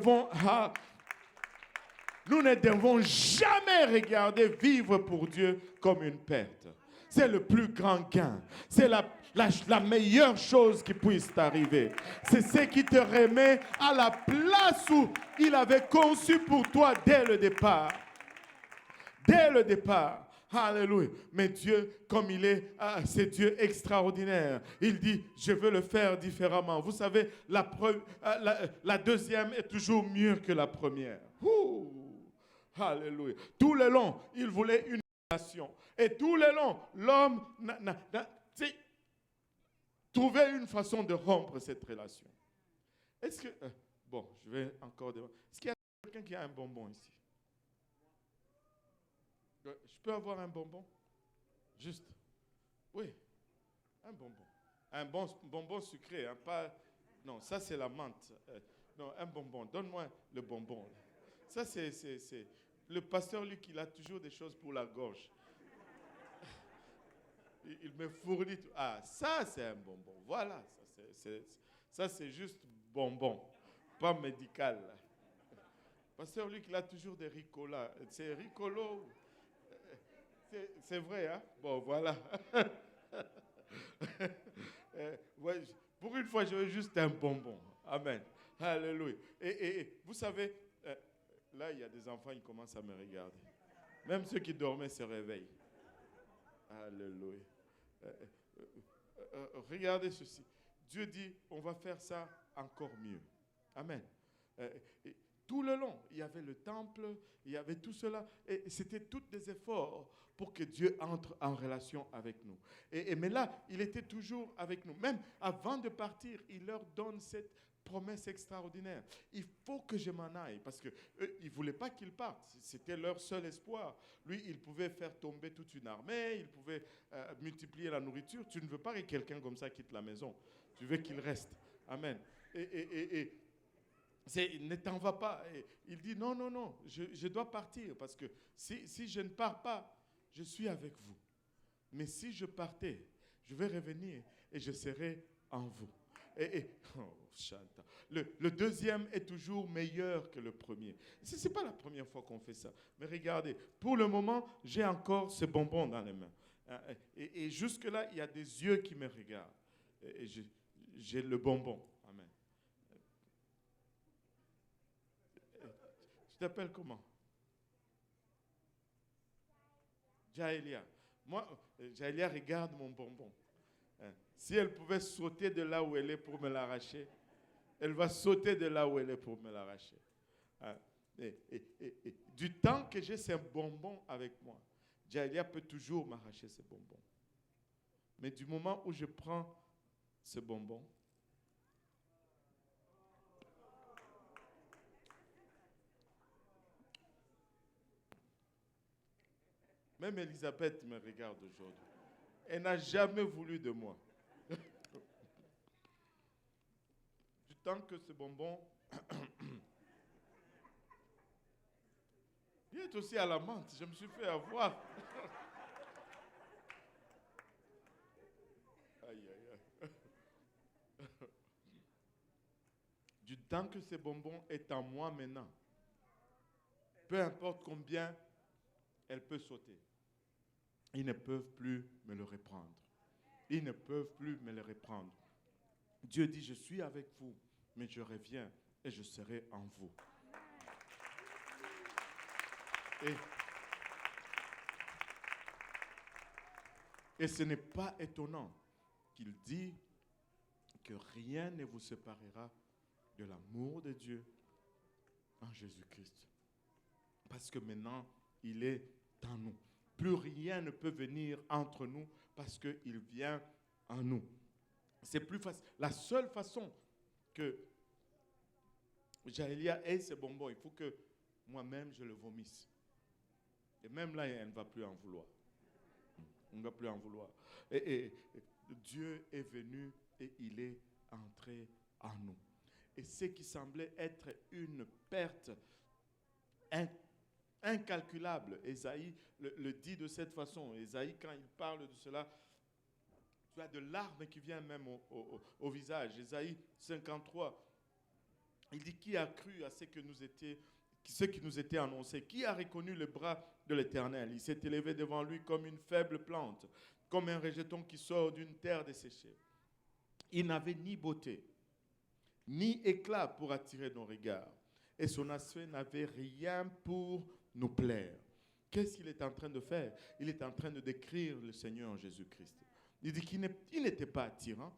devons jamais regarder vivre pour Dieu comme une perte. C'est le plus grand gain. C'est la meilleure chose qui puisse t'arriver. C'est ce qui te remet à la place où il avait conçu pour toi dès le départ. Dès le départ. Alléluia. Mais Dieu, comme il est, c'est Dieu extraordinaire. Il dit, je veux le faire différemment. Vous savez, la deuxième est toujours mieux que la première. Alléluia. Tout le long, il voulait une relation. Et tout le long, l'homme trouvait une façon de rompre cette relation. Est-ce que... bon, je vais encore... Est-ce qu'il y a quelqu'un qui a un bonbon ici? Je peux avoir un bonbon? Juste. Oui, un bonbon. Un bon bonbon sucré, hein, pas... Non, ça c'est la menthe. Non, un bonbon. Donne-moi le bonbon. Ça c'est... Le pasteur Luc, il a toujours des choses pour la gorge. Il me fournit tout. Ah, ça c'est un bonbon. Voilà, ça c'est juste bonbon, pas médical. Pasteur Luc, il a toujours des ricolas. C'est ricolo. C'est vrai, hein? Bon, voilà. Ouais, pour une fois, je veux juste un bonbon. Amen. Alléluia. Et vous savez, là, il y a des enfants, ils commencent à me regarder. Même ceux qui dormaient se réveillent. Alléluia. Regardez ceci. Dieu dit, on va faire ça encore mieux. Amen. Tout le long, il y avait le temple, il y avait tout cela. Et c'était tous des efforts pour que Dieu entre en relation avec nous. Mais là, il était toujours avec nous. Même avant de partir, il leur donne cette promesse extraordinaire. Il faut que je m'en aille parce qu'ils ne voulaient pas qu'ils partent. C'était leur seul espoir. Lui, il pouvait faire tomber toute une armée, il pouvait multiplier la nourriture. Tu ne veux pas que quelqu'un comme ça quitte la maison. Tu veux qu'il reste. Amen. Ne t'en va pas. Il dit non, non, non, je dois partir parce que si je ne pars pas, je suis avec vous. Mais si je partais, je vais revenir et je serai en vous. Le deuxième est toujours meilleur que le premier. Ce n'est pas la première fois qu'on fait ça. Mais regardez, pour le moment, j'ai encore ce bonbon dans les mains. Et jusque-là, il y a des yeux qui me regardent. Et j'ai le bonbon. Amen. Tu t'appelles comment? Jaélia. Moi, Jaélia regarde mon bonbon. Si elle pouvait sauter de là où elle est pour me l'arracher, elle va sauter de là où elle est pour me l'arracher. Du temps que j'ai ce bonbon avec moi, Jaélia peut toujours m'arracher ce bonbon. Mais du moment où je prends ce bonbon, même Elisabeth me regarde aujourd'hui. Elle n'a jamais voulu de moi. Du temps que ce bonbon... Il est aussi à la menthe. Je me suis fait avoir. Aïe, aïe, aïe. Du temps que ce bonbon est en moi maintenant, peu importe combien elle peut sauter, ils ne peuvent plus me le reprendre. Ils ne peuvent plus me le reprendre. Dieu dit, je suis avec vous, mais je reviens et je serai en vous. Et ce n'est pas étonnant qu'il dit que rien ne vous séparera de l'amour de Dieu en Jésus-Christ. Parce que maintenant, il est en nous. Plus rien ne peut venir entre nous parce qu'il vient en nous. C'est plus facile. La seule façon que Jaélia ait ce bonbon, il faut que moi-même je le vomisse. Et même là, elle ne va plus en vouloir. On ne va plus en vouloir. Et Dieu est venu et il est entré en nous. Et ce qui semblait être une perte incalculable, Ésaïe le dit de cette façon. Ésaïe, quand il parle de cela, tu as de larmes qui viennent même au visage. Ésaïe 53, il dit, qui a cru à ce qui nous était annoncé? Qui a reconnu le bras de l'Éternel? Il s'est élevé devant lui comme une faible plante, comme un rejeton qui sort d'une terre desséchée. Il n'avait ni beauté, ni éclat pour attirer nos regards. Et son aspect n'avait rien pour nous plaire. Qu'est-ce qu'il est en train de faire? Il est en train de décrire le Seigneur Jésus-Christ. Il dit qu'il n'était pas attirant.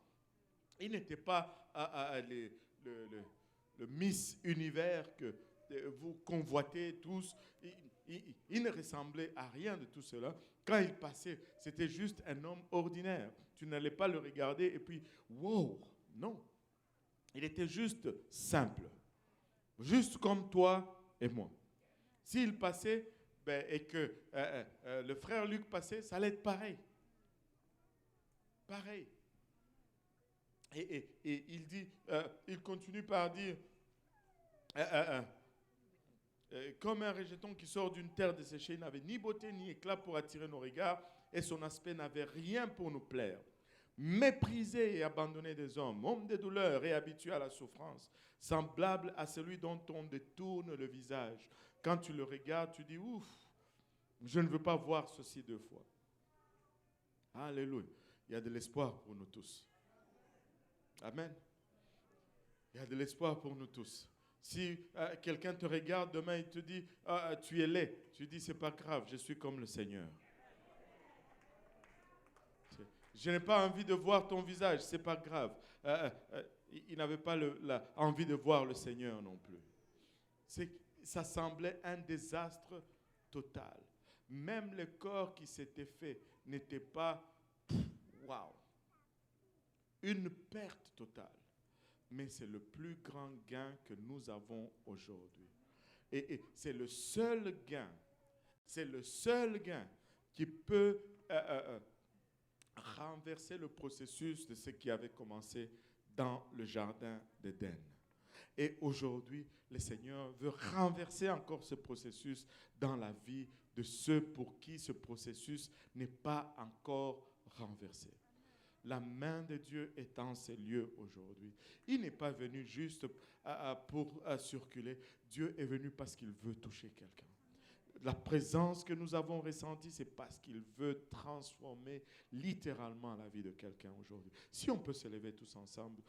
Il n'était pas le Miss Univers que vous convoitez tous. Il ne ressemblait à rien de tout cela. Quand il passait, c'était juste un homme ordinaire. Tu n'allais pas le regarder et puis, wow, non. Il était juste simple. Juste comme toi et moi. S'il passait et que le frère Luc passait, ça allait être pareil. Pareil. Et il dit, il continue par dire, comme un rejeton qui sort d'une terre desséchée, il n'avait ni beauté ni éclat pour attirer nos regards, et son aspect n'avait rien pour nous plaire. Méprisé et abandonné des hommes, homme de douleur et habitué à la souffrance, semblable à celui dont on détourne le visage. Quand tu le regardes, tu dis, ouf, je ne veux pas voir ceci deux fois. Alléluia. Il y a de l'espoir pour nous tous. Amen. Il y a de l'espoir pour nous tous. Si quelqu'un te regarde demain et te dit, tu es laid, tu dis, c'est pas grave, je suis comme le Seigneur. Je n'ai pas envie de voir ton visage, c'est pas grave. Il n'avait pas envie de voir le Seigneur non plus. Ça semblait un désastre total. Même le corps qui s'était fait n'était pas, waouh, une perte totale. Mais c'est le plus grand gain que nous avons aujourd'hui. Et c'est le seul gain qui peut renverser le processus de ce qui avait commencé dans le jardin d'Éden. Et aujourd'hui, le Seigneur veut renverser encore ce processus dans la vie de ceux pour qui ce processus n'est pas encore renversé. La main de Dieu est en ces lieux aujourd'hui. Il n'est pas venu juste pour circuler. Dieu est venu parce qu'il veut toucher quelqu'un. La présence que nous avons ressentie, c'est parce qu'il veut transformer littéralement la vie de quelqu'un aujourd'hui. Si on peut se lever tous ensemble,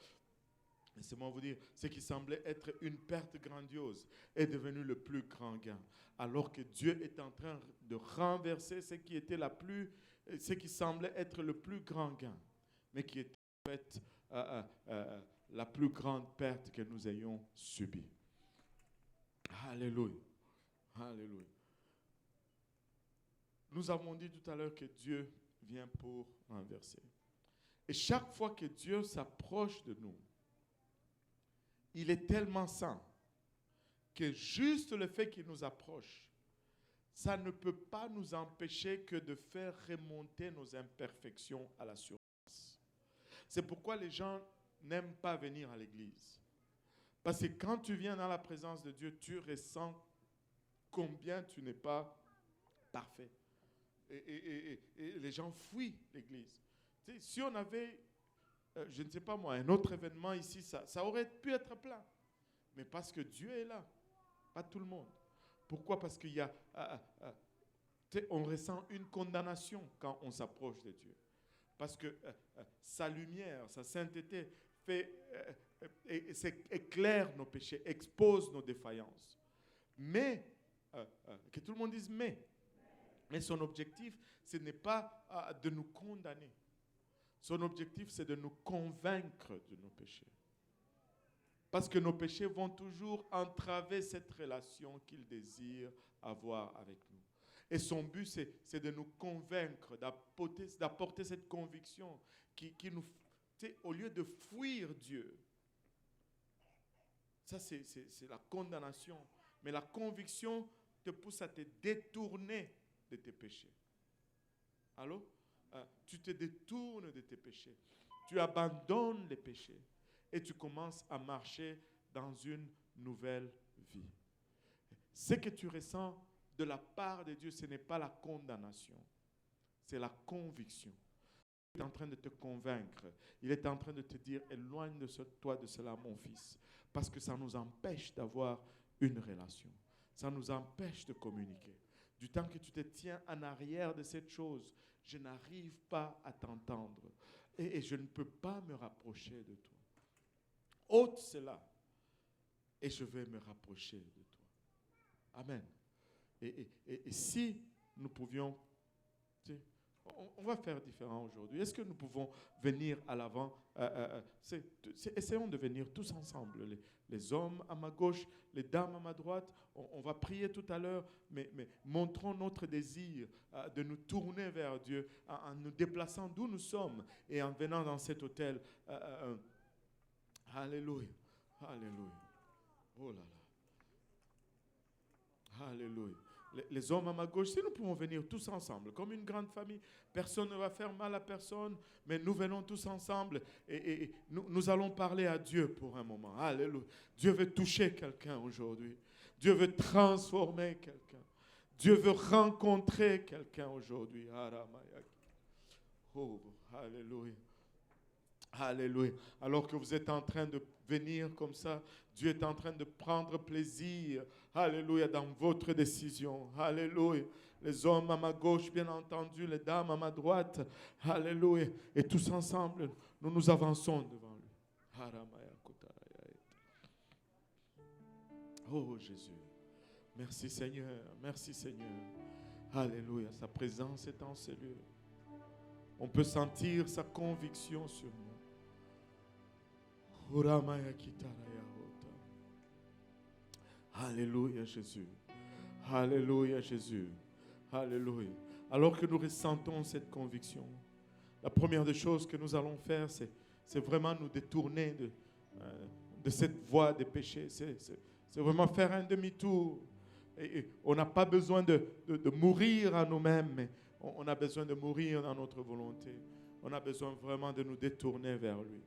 laissez-moi vous dire, ce qui semblait être une perte grandiose est devenu le plus grand gain. Alors que Dieu est en train de renverser ce qui semblait être le plus grand gain, mais qui était en fait la plus grande perte que nous ayons subie. Alléluia. Alléluia. Nous avons dit tout à l'heure que Dieu vient pour renverser. Et chaque fois que Dieu s'approche de nous, il est tellement saint que juste le fait qu'il nous approche, ça ne peut pas nous empêcher que de faire remonter nos imperfections à la surface. C'est pourquoi les gens n'aiment pas venir à l'église. Parce que quand tu viens dans la présence de Dieu, tu ressens combien tu n'es pas parfait. Et les gens fuient l'église. Tu sais, si on avait, je ne sais pas moi, un autre événement ici, ça aurait pu être plein. Mais parce que Dieu est là, pas tout le monde. Pourquoi? Parce qu'il y a, on ressent une condamnation quand on s'approche de Dieu. Parce que sa lumière, sa sainteté éclaire nos péchés, expose nos défaillances. Mais, que tout le monde dise mais son objectif, ce n'est pas de nous condamner. Son objectif, c'est de nous convaincre de nos péchés. Parce que nos péchés vont toujours entraver cette relation qu'il désire avoir avec nous. Et son but, c'est de nous convaincre, d'apporter cette conviction qui nous, au lieu de fuir Dieu. Ça, c'est la condamnation. Mais la conviction te pousse à te détourner de tes péchés. Allô? tu te détournes de tes péchés. Tu abandonnes les péchés et tu commences à marcher dans une nouvelle vie. Ce que tu ressens de la part de Dieu, ce n'est pas la condamnation, c'est la conviction. Il est en train de te convaincre. Il est en train de te dire, éloigne de toi de cela, mon fils, parce que ça nous empêche d'avoir une relation. Ça nous empêche de communiquer. Du temps que tu te tiens en arrière de cette chose, je n'arrive pas à t'entendre et je ne peux pas me rapprocher de toi. Ôte cela et je vais me rapprocher de toi. Amen. Et si nous pouvions, on va faire différent aujourd'hui. Est-ce que nous pouvons venir à l'avant? Essayons de venir tous ensemble, les hommes à ma gauche, les dames à ma droite. On va prier tout à l'heure, mais montrons notre désir de nous tourner vers Dieu en nous déplaçant d'où nous sommes et en venant dans cet hôtel. Alléluia, alléluia. Oh là là. Alléluia. Les hommes à ma gauche, si nous pouvons venir tous ensemble, comme une grande famille, personne ne va faire mal à personne, mais nous venons tous ensemble et nous allons parler à Dieu pour un moment. Alléluia. Dieu veut toucher quelqu'un aujourd'hui. Dieu veut transformer quelqu'un. Dieu veut rencontrer quelqu'un aujourd'hui. Oh, alléluia. Alléluia. Alors que vous êtes en train de venir comme ça, Dieu est en train de prendre plaisir, alléluia, dans votre décision. Alléluia. Les hommes à ma gauche, bien entendu, les dames à ma droite. Alléluia. Et tous ensemble, nous nous avançons devant lui. Oh Jésus. Merci Seigneur. Merci Seigneur. Alléluia. Sa présence est en ces lieux. On peut sentir sa conviction sur nous. Alléluia Jésus. Alléluia Jésus. Alléluia. Alors que nous ressentons cette conviction, la première des choses que nous allons faire, c'est vraiment nous détourner de cette voie des péchés. C'est vraiment faire un demi-tour. Et on n'a pas besoin de mourir à nous-mêmes, mais on a besoin de mourir dans notre volonté. On a besoin vraiment de nous détourner vers lui.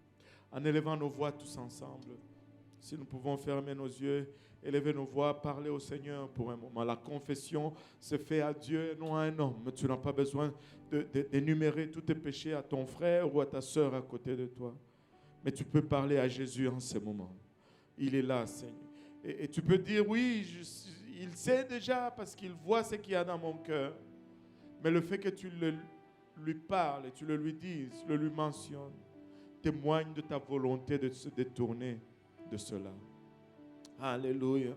En élevant nos voix tous ensemble, si nous pouvons fermer nos yeux, élever nos voix, parler au Seigneur pour un moment. La confession se fait à Dieu et non à un homme. Tu n'as pas besoin d'énumérer tous tes péchés à ton frère ou à ta sœur à côté de toi. Mais tu peux parler à Jésus en ce moment. Il est là, Seigneur. Et tu peux dire, oui, il sait déjà parce qu'il voit ce qu'il y a dans mon cœur. Mais le fait que tu lui parles et tu le lui dises, le lui mentionnes, témoigne de ta volonté de se détourner de cela. Alléluia.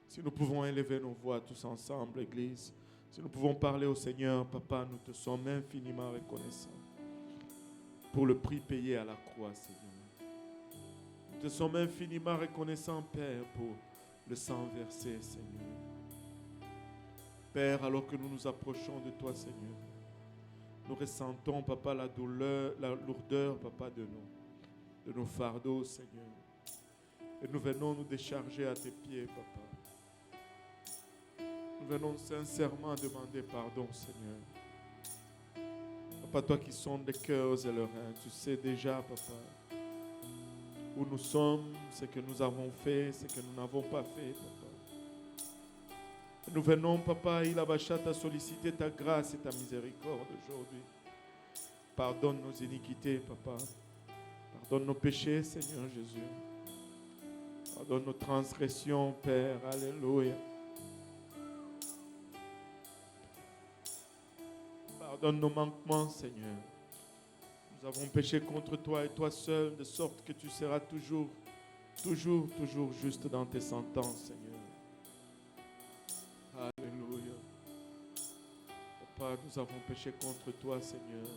Si nous pouvons élever nos voix tous ensemble, Église, si nous pouvons parler au Seigneur, Papa, nous te sommes infiniment reconnaissants pour le prix payé à la croix, Seigneur. Nous te sommes infiniment reconnaissants, Père, pour le sang versé, Seigneur. Père, alors que nous nous approchons de toi, Seigneur, nous ressentons, Papa, la douleur, la lourdeur, Papa, de nos fardeaux, Seigneur. Et nous venons nous décharger à tes pieds, Papa. Nous venons sincèrement demander pardon, Seigneur. Papa, toi qui sondes les cœurs et les reins, tu sais déjà, Papa, où nous sommes, ce que nous avons fait, ce que nous n'avons pas fait, Papa. Nous venons, Papa, il abachat à solliciter ta grâce et ta miséricorde aujourd'hui. Pardonne nos iniquités, Papa. Pardonne nos péchés, Seigneur Jésus. Pardonne nos transgressions, Père. Alléluia. Pardonne nos manquements, Seigneur. Nous avons péché contre toi et toi seul, de sorte que tu seras toujours juste dans tes sentences, Seigneur. Alléluia. Papa, nous avons péché contre toi, Seigneur.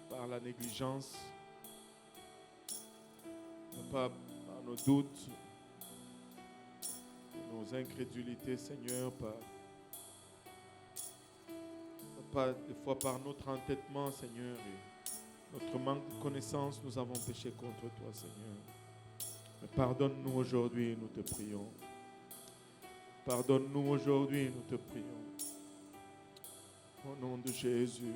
Par la négligence, Papa, par nos doutes, nos incrédulités, Seigneur, Papa, des fois par notre entêtement, Seigneur, et notre manque de connaissance, nous avons péché contre toi, Seigneur. Mais pardonne-nous aujourd'hui, nous te prions. Pardonne-nous aujourd'hui, nous te prions. Au nom de Jésus.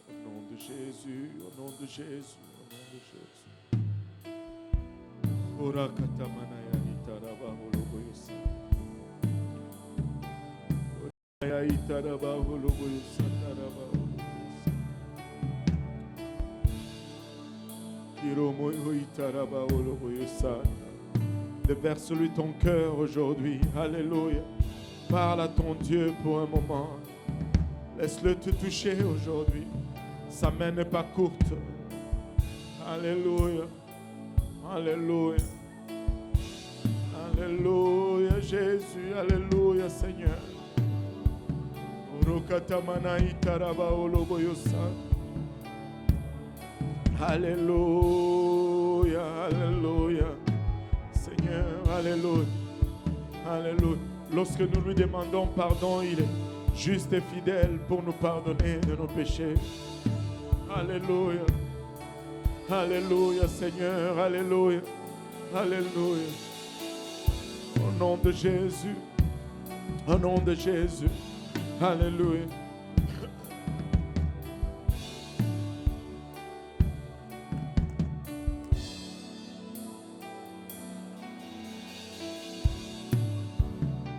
Au nom de Jésus. Au nom de Jésus. Au nom de Jésus. Ora katamanaya itaraba holoboyosa. Ora itaraba holoboyosa taraba holoboyosa. Kiromoyo itaraba holoboyosa. Déverse-lui ton cœur aujourd'hui. Alléluia. Parle à ton Dieu pour un moment. Laisse-le te toucher aujourd'hui. Sa main n'est pas courte. Alléluia. Alléluia. Alléluia Jésus. Alléluia Seigneur. Alléluia. Alléluia. Seigneur, alléluia. Alléluia. Lorsque nous lui demandons pardon, il est juste et fidèle pour nous pardonner de nos péchés. Alléluia. Alléluia, Seigneur. Alléluia. Alléluia. Au nom de Jésus. Au nom de Jésus. Alléluia.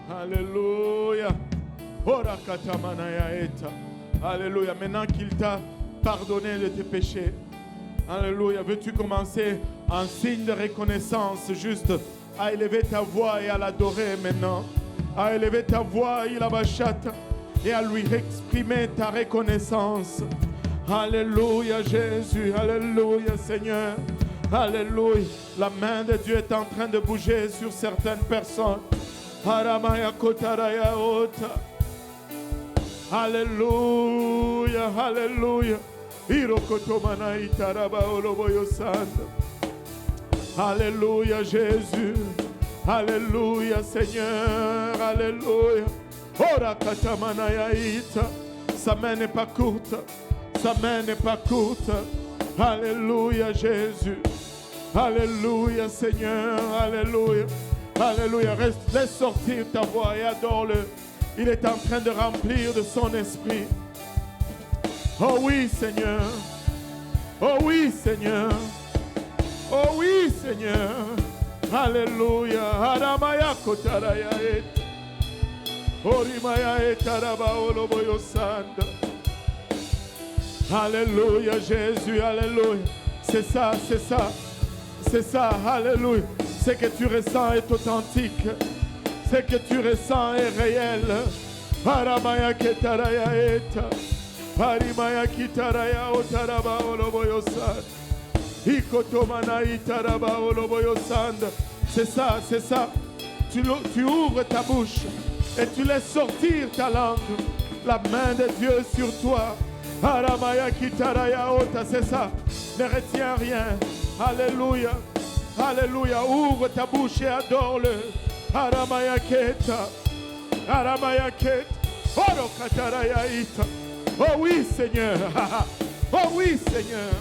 Alléluia. Ora katamanaya eta. Alléluia. Maintenant qu'il t'a pardonné de tes péchés. Alléluia. Veux-tu commencer en signe de reconnaissance juste à élever ta voix et à l'adorer maintenant? À élever ta voix, il abachate, et à lui exprimer ta reconnaissance. Alléluia Jésus. Alléluia Seigneur. Alléluia. La main de Dieu est en train de bouger sur certaines personnes. Haramaya kotaraya ota. Alléluia, alléluia. Irokotomana itaraba oloboyo sanda. Alléluia Jésus. Alléluia Seigneur. Alléluia. Ora katamana yaita. Sa main n'est pas courte. Sa main n'est pas courte. Alléluia Jésus. Alléluia Seigneur. Alléluia. Alléluia, laisse sortir ta voix et adore-le. Il est en train de remplir de son esprit. Oh oui, Seigneur. Oh oui, Seigneur. Oh oui, Seigneur. Alléluia. Aramaya kotaraya et. Orimaya et araba oloboyo sanda. Alléluia, Jésus. Alléluia. C'est ça, c'est ça. C'est ça. Alléluia. Ce que tu ressens est authentique. Ce que tu ressens est réel. Haramaya ketaraya eta. Harimaya kitaraya otaraba oloboyosan. Ikotomana itaraba oloboyosan. C'est ça, c'est ça. Tu ouvres ta bouche et tu laisses sortir ta langue. La main de Dieu sur toi. Haramaya kitaraya ota, c'est ça. Ne retiens rien. Alléluia. Alléluia, ouvre ta bouche et adore-le. Aramaya keta. Aramaya keta. Oro kataraya ita. Oh oui, Seigneur. Oh oui, Seigneur.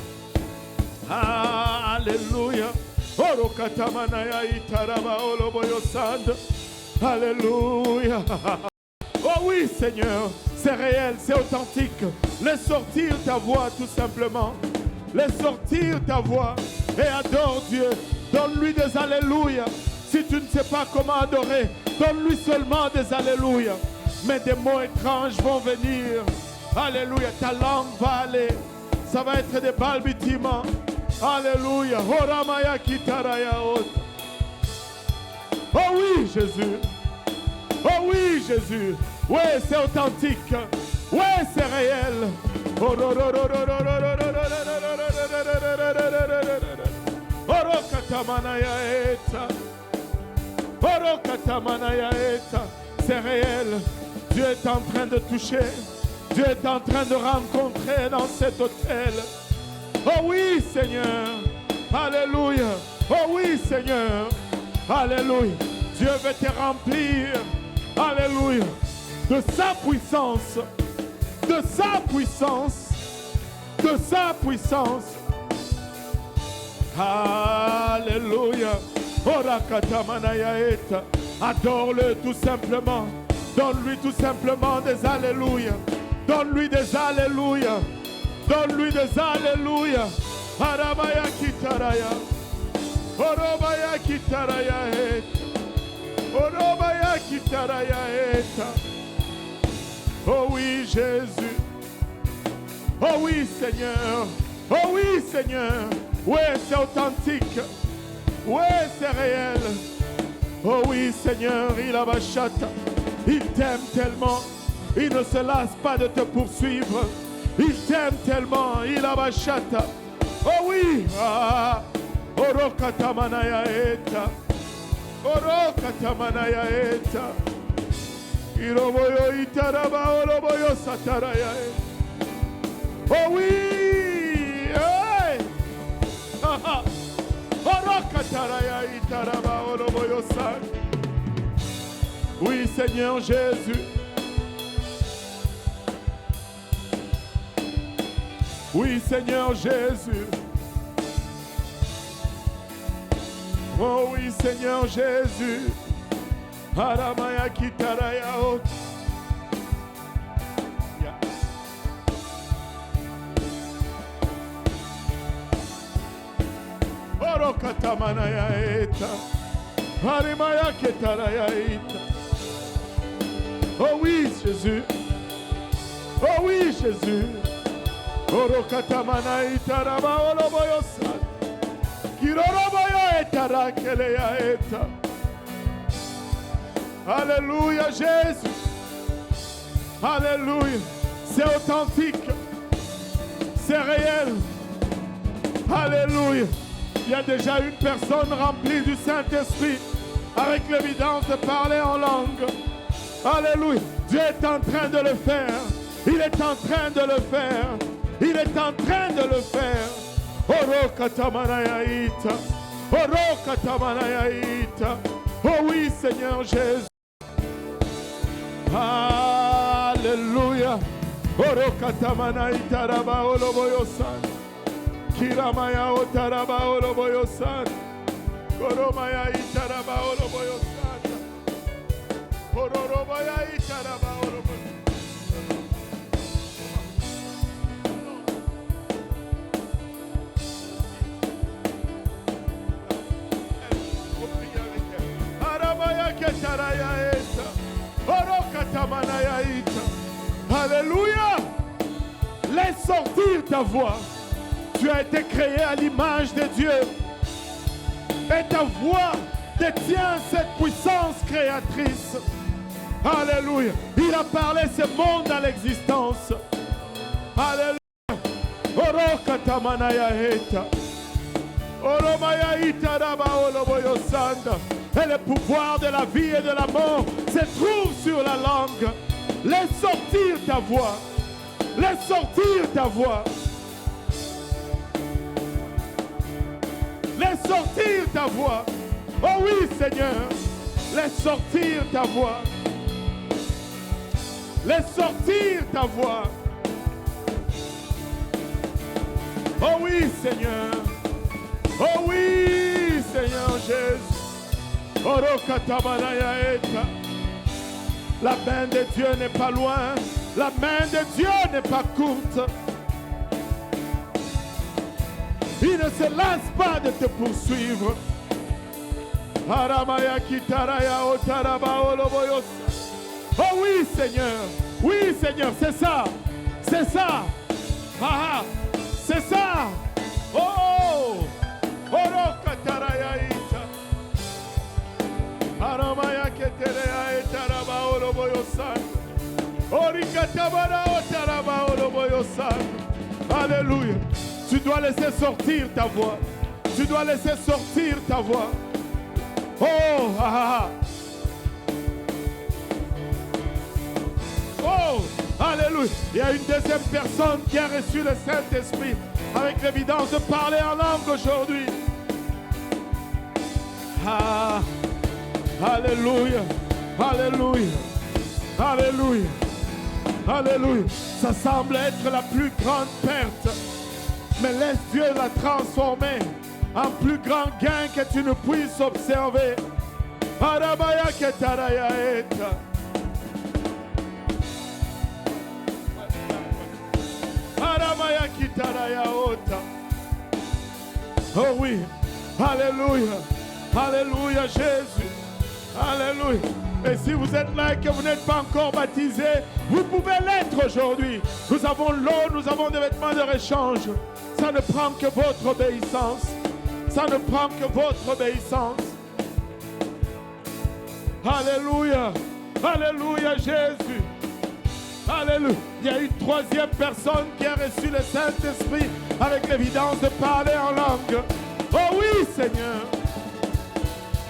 Alléluia. Oro katamanaya ita raba oloboyo sand. Alléluia. Oh oui, Seigneur. C'est réel, c'est authentique. Laisse sortir ta voix tout simplement. Laisse sortir ta voix et adore Dieu. Donne-lui des alléluia. Si tu ne sais pas comment adorer, donne-lui seulement des alléluia. Mais des mots étranges vont venir. Alléluia. Ta langue va aller. Ça va être des balbutiements. Alléluia. Horamaya kitaraya ot. Oh oui, Jésus. Oh oui, Jésus. Oui, c'est authentique. Oui, c'est réel. C'est réel. Dieu est en train de toucher. Dieu est en train de rencontrer dans cet hôtel. Oh oui, Seigneur. Alléluia. Oh oui, Seigneur. Alléluia. Dieu veut te remplir. Alléluia. De sa puissance. De sa puissance. De sa puissance. Alléluia. Adore-le tout simplement. Donne-lui tout simplement des alléluia. Donne-lui des alléluia. Donne-lui des alléluia. Arabaya kitaraya. Orobaya kitaraya eta. Orobaya kitaraya eta. Oh oui, Jésus. Oh oui, Seigneur. Oh oui, Seigneur. Oui, c'est authentique. Oui, c'est réel. Oh oui, Seigneur, il abachata. Il t'aime tellement. Il ne se lasse pas de te poursuivre. Il t'aime tellement. Il abachata. Oh oui. Ah. Orokatamanaya eta. Orokatamanaya eta. Iroboyo itaraba oroboyo sataraya eta. Oh oui. Hey. Orokataraya itaraba oroboyo san. Oui, Seigneur Jésus. Oui, Seigneur Jésus. Oh oui, Seigneur Jésus. Haramaya kitaraya ot. Orokatamanaya eta. Harimaya kitaraya eta. Oh oui, Jésus. Oh oui, Jésus. Orokatamana itaraba oloboyosan. Kiroroboyo etarakeleya eta. Alléluia, Jésus. Alléluia. C'est authentique. C'est réel. Alléluia. Il y a déjà une personne remplie du Saint-Esprit avec l'évidence de parler en langue. Alléluia. Dieu est en train de le faire. Il est en train de le faire. Il est en train de le faire. Orokatamanaya. Orokatamanaya. Oh oui, Seigneur Jésus. Alléluia. Orokatamanaya taraba oloboyosan. Kiramaya otaraba oloboyosan. Koromaya itaraba oloboyosan. Kororobaya itaraba oloboyosan. Alléluia. Laisse sortir ta voix. Tu as été créé à l'image de Dieu. Et ta voix détient cette puissance créatrice. Alléluia. Il a parlé ce monde à l'existence. Alléluia. Et le pouvoir de la vie et de la mort se trouve sur la langue. Laisse sortir ta voix. Laisse sortir ta voix. Laisse sortir ta voix. Oh oui, Seigneur. Laisse sortir ta voix. Laisse sortir ta voix. Oh oui, Seigneur. Oh oui, Seigneur Jésus. La main de Dieu n'est pas loin. La main de Dieu n'est pas courte. Il ne se lasse pas de te poursuivre. Oh oui, Seigneur. Oui, Seigneur, c'est ça. C'est ça. Ah, c'est ça. Oh. Alléluia. Tu dois laisser sortir ta voix. Tu dois laisser sortir ta voix. Oh, ah, ah. Oh, alléluia. Il y a une deuxième personne qui a reçu le Saint-Esprit avec l'évidence de parler en langue aujourd'hui. Ah, alléluia. Alléluia. Alléluia. Alléluia. Ça semble être la plus grande perte. Mais laisse Dieu la transformer en plus grand gain que tu ne puisses observer. Oh oui. Alléluia. Alléluia, Jésus. Alléluia. Et si vous êtes là et que vous n'êtes pas encore baptisé, vous pouvez l'être aujourd'hui. Nous avons l'eau, nous avons des vêtements de réchange. Ça ne prend que votre obéissance. Ça ne prend que votre obéissance. Alléluia. Alléluia, Jésus. Alléluia. Il y a une troisième personne qui a reçu le Saint-Esprit avec l'évidence de parler en langue. Oh oui, Seigneur.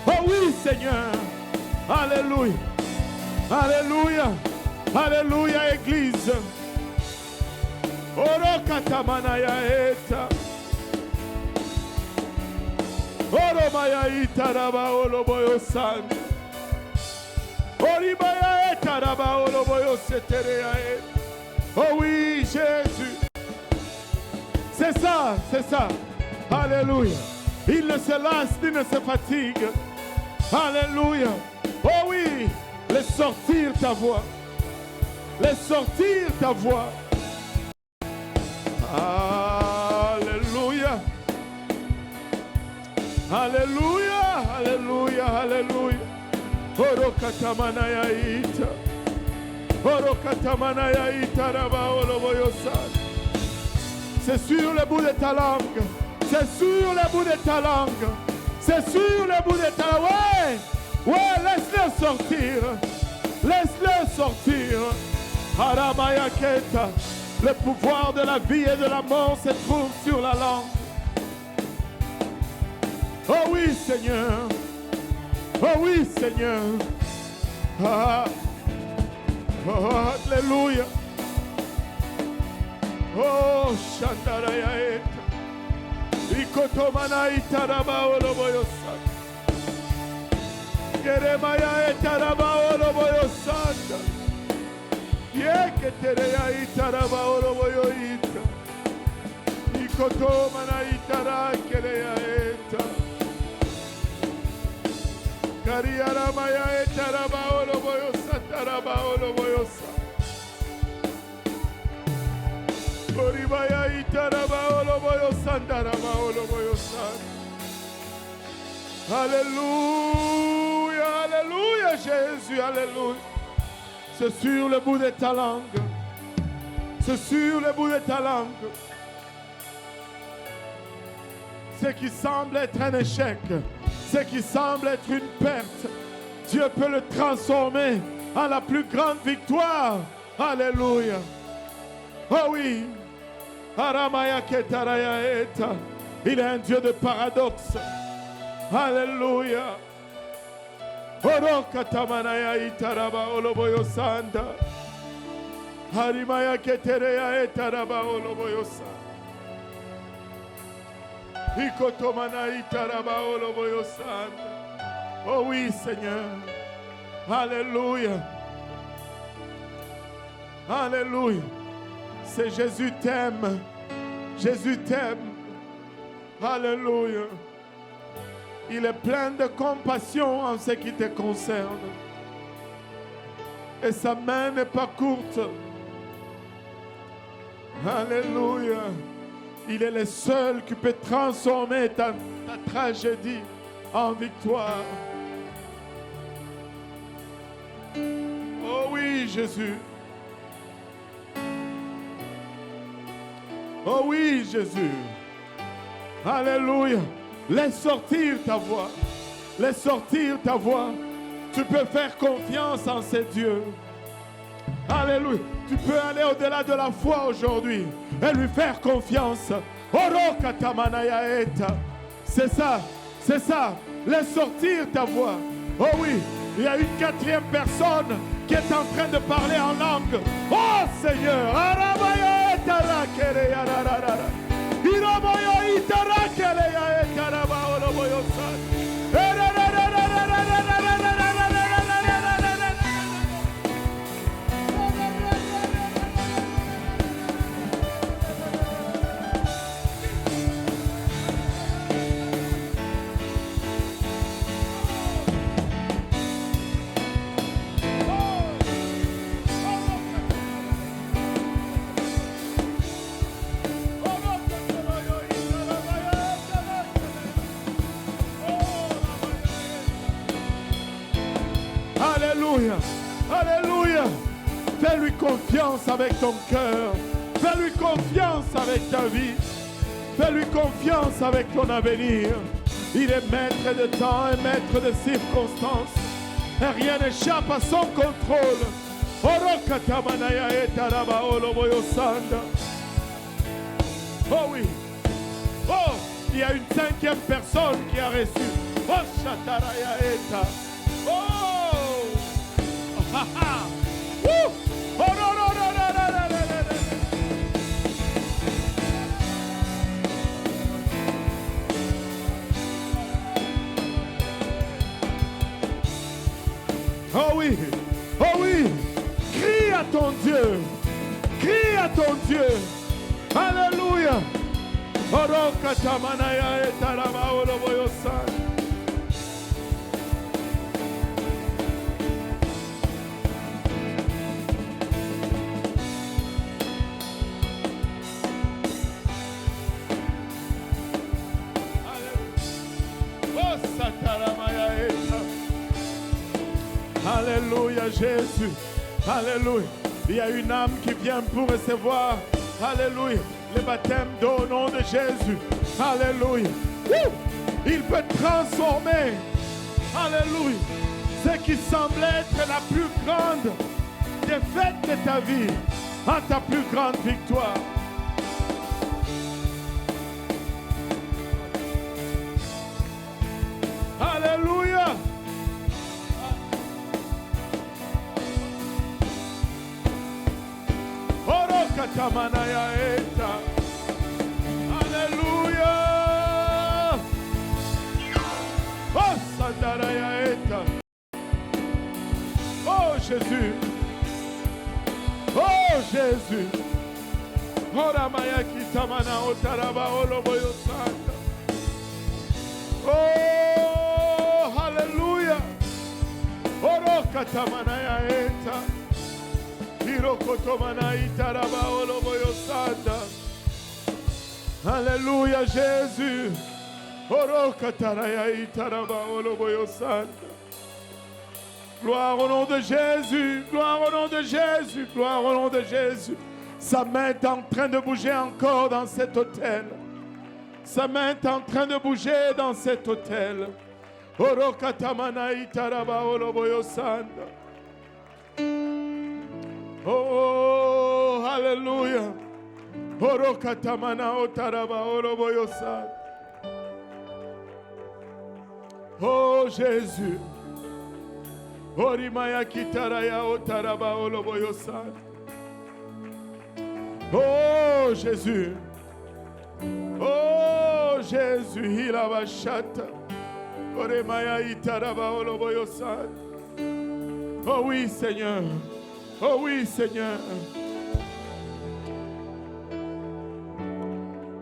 Oh oui, Seigneur. Alléluia. Alléluia. Alléluia, Église. Oro katamanaya eta. Oro maya itaraba oloboyo san. Ori maya etaraba oloboyo seterea et. Oh oui, Jésus. C'est ça, c'est ça. Alléluia. Il ne se lasse ni ne se fatigue. Alléluia. Oh oui, laisse sortir ta voix. Laisse sortir ta voix. Alléluia. Alléluia. Alléluia. Alléluia. Oro katamanaya ita. Oro katamanaya ita raba oloboyosan. C'est sur le bout de ta langue. C'est sur le bout de ta langue. C'est sur le bout de ta langue. Ouais. Ouais, laisse-le sortir. Laisse-le sortir. Haramaya keta. Le pouvoir de la vie et de la mort se trouve sur la langue. Oh oui, Seigneur. Oh oui, Seigneur. Ah. Oh, alléluia. Oh, Shandaraya eta. Ikotomana itaraba oloboyosan. Yeremaya etaraba oloboyosan. Yeketereya itaraba oloboyoita. Ikotomana itara kereya eta. Kariyaramaya etaraba oloboyosan taraba oloboyosan. Oribaya itaraba oloboyosan taraba oloboyosan. Alléluia, alléluia Jésus, alléluia. C'est sur le bout de ta langue. C'est sur le bout de ta langue. Ce qui semble être un échec, ce qui semble être une perte, Dieu peut le transformer en la plus grande victoire. Alléluia. Oh oui. Aramaya ketaraya eta. Il est un Dieu de paradoxe. Alléluia. Oro katamanaya itaraba oloboyosanda. Harimaya ketereya etaraba oloboyosa. Ikotomana itaraba oloboyosanda. Oh oui, Seigneur. Alléluia. Alléluia. C'est Jésus t'aime. Jésus t'aime. Alléluia. Il est plein de compassion en ce qui te concerne. Et sa main n'est pas courte. Alléluia. Il est le seul qui peut transformer ta tragédie en victoire. Oh oui, Jésus. Oh oui, Jésus. Alléluia. Laisse sortir ta voix. Laisse sortir ta voix. Tu peux faire confiance en ces dieux. Alléluia. Tu peux aller au-delà de la foi aujourd'hui et lui faire confiance. Oro katamanaya eta. C'est ça. C'est ça. Laisse sortir ta voix. Oh oui. Il y a une quatrième personne qui est en train de parler en langue. Oh Seigneur. Aramaya eta rakere yararara. Iramoya itarakele ya etaraba oloboyosan. Alléluia. Alléluia. Fais-lui confiance avec ton cœur. Fais-lui confiance avec ta vie. Fais-lui confiance avec ton avenir. Il est maître de temps et maître de circonstances. Et rien n'échappe à son contrôle. Oh oui. Oh, il y a une 5e personne qui a reçu. Oh, Shataraya Eta. Oh. Ha ha. Oh, no, no, no, no, no, no, no, no. Oh oui, oh oui. Crie à ton Dieu. Crie à ton Dieu. Alléluia. Oroka tamanaya etaraba oloboyosan. Alléluia Jésus. Alléluia. Il y a une âme qui vient pour recevoir. Alléluia. Le baptême au nom de Jésus. Alléluia. Il peut transformer. Alléluia. Ce qui semblait être la plus grande défaite de ta vie en ta plus grande victoire. Alléluia. Orokatamana eta. Alléluia. Oh Sandaraya eta. Oh Jésus. Oh Jésus. Oramaya kitamana otaraba oloboyo santa. Oh, hallelujah. Orokatamana eta. Hirokotomana itaraba oloboyo santa. Alléluia Jésus. Orokataraya itaraba oloboyo santa. Gloire au nom de Jésus. Gloire au nom de Jésus. Gloire au nom de Jésus. Sa main est en train de bouger encore dans cet hôtel. Sa main est en train de bouger dans cet hôtel. Orokatamana itaraba oloboyo santa. Oh, hallelujah. Orokatamana otaraba oloboyo santa. Oh Jésus. Orimaya kitaraya otaraba oloboyo santa. Oh Jésus. Oh Jésus, hilabashata. Oremaya itaraba oloboyo santa. Oh oui Seigneur. Oh oui Seigneur.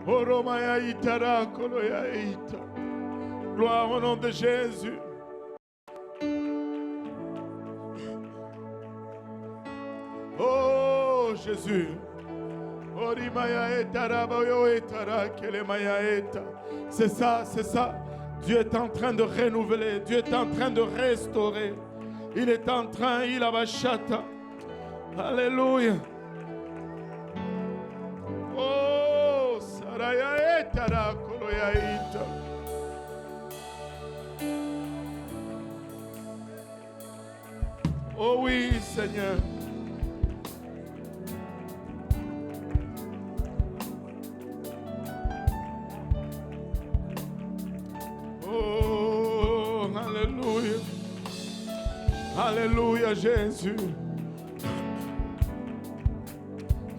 Oromaya itara koloya ita. Gloire au nom de Jésus. Oh Jésus. C'est ça, c'est ça. Dieu est en train de renouveler. Dieu est en train de restaurer. Il est en train, il abachata. Alléluia. Oh, saraya etara koloya ita. Oh oui, Seigneur. Oh, alléluia. Alléluia, Jésus.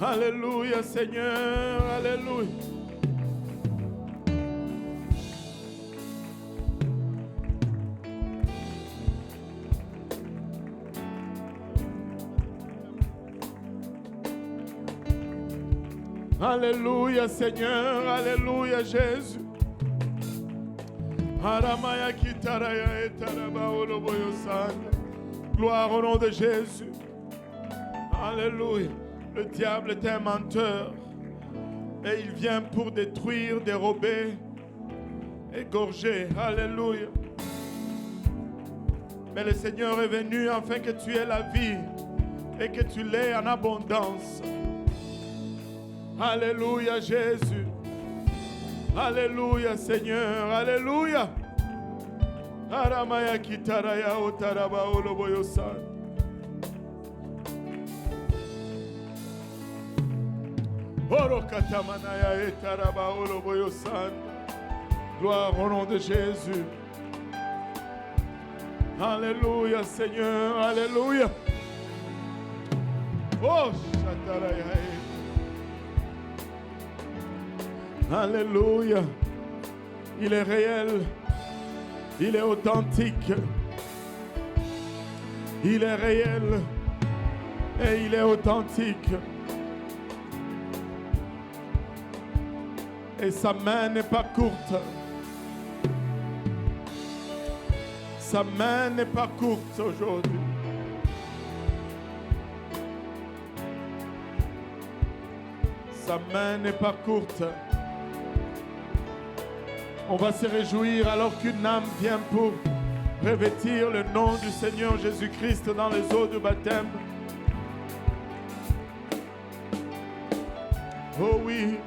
Alléluia, Seigneur. Alléluia. Alléluia, Seigneur. Alléluia, Jésus. Gloire au nom de Jésus. Alléluia. Le diable est un menteur. Et il vient pour détruire, dérober, égorger. Alléluia. Mais le Seigneur est venu afin que tu aies la vie et que tu l'aies en abondance. Alléluia Jésus. Alléluia Seigneur. Alléluia. Aramaya kitaraya otaraba oloboyosan. Orokatamanaya etaraba oloboyosan. Gloire au nom de Jésus. Alléluia Seigneur. Alléluia. Oh, shataraya. Alléluia. Il est réel. Il est authentique. Il est réel. Et il est authentique. Et sa main n'est pas courte. Sa main n'est pas courte aujourd'hui. Sa main n'est pas courte. On va se réjouir alors qu'une âme vient pour revêtir le nom du Seigneur Jésus-Christ dans les eaux du baptême. Oh oui.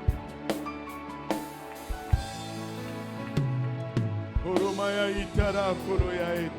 Oromaya itara koroya.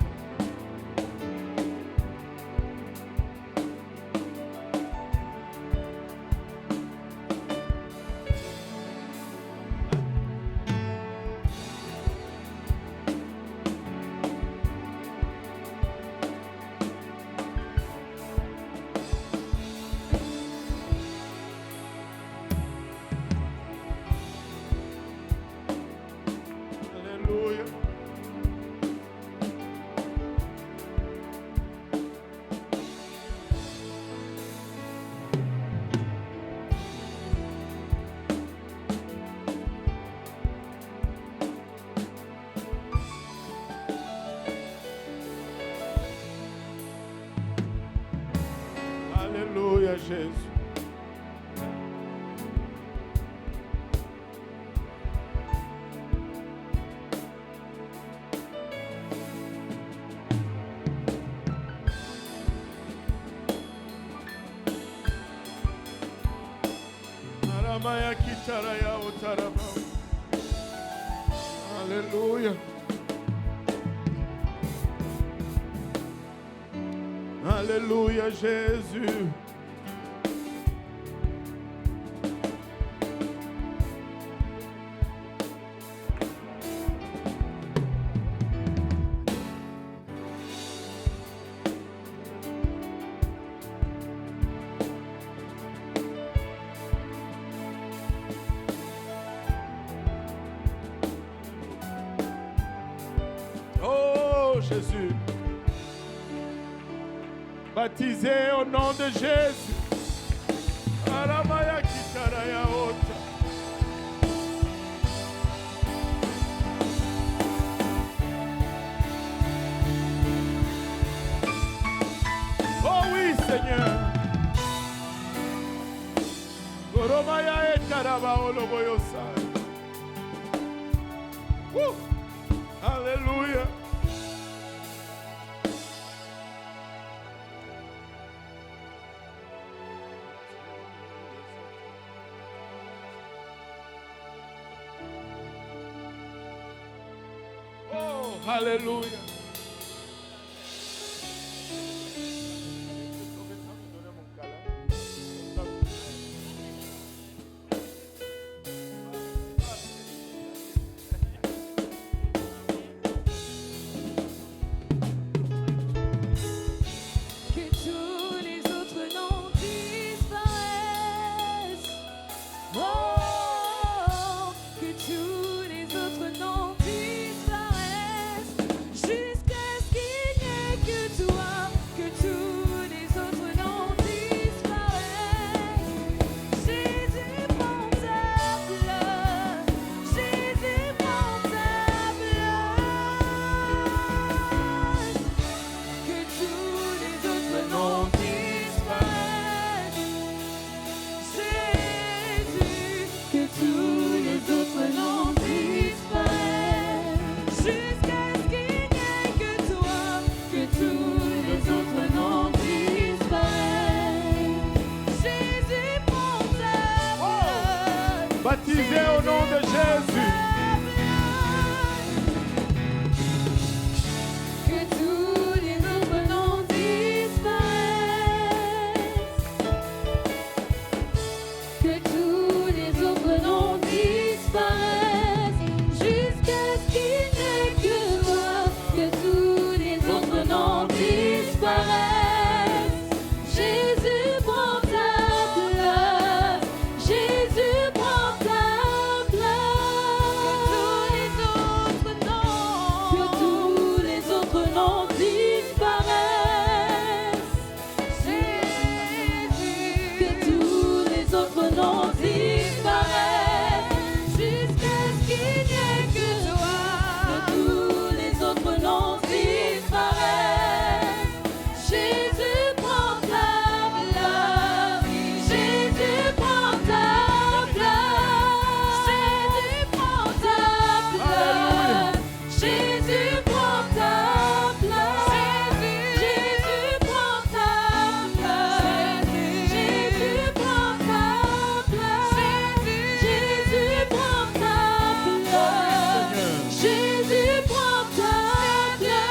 Alléluia Jésus. Aramaya kitaraya otaraba. Alléluia. Alléluia Jésus. Oh Jésus. Baptisé au nom de Jésus. Aramaya kitaraya ota. Oh oui Seigneur. Goromaya etaraba oloboyosai. Alléluia. Alléluia. Que tous les autres noms disparaissent. Oh, que tous les autres noms disparaissent. Baptisés au nom de Jésus. Que tous les autres noms disparaissent. Que tous les autres noms disparaissent. Jusqu'à ce qu'il n'y ait que toi. Que tous les autres noms disparaissent. Jésus prend ta place. Jésus prend ta place. Que tous les autres noms disparaissent. Jésus. Que tous les autres noms disparaissent. Jusqu'à ce qu'il n'y ait que toi. Que tous les autres noms disparaissent. Jésus prend ta place. Jésus prend ta place. Jésus prend ta place. Jésus prend ta place. Jésus prend ta place. Jésus prend ta place. Jésus prend ta place. Jésus prend ta place.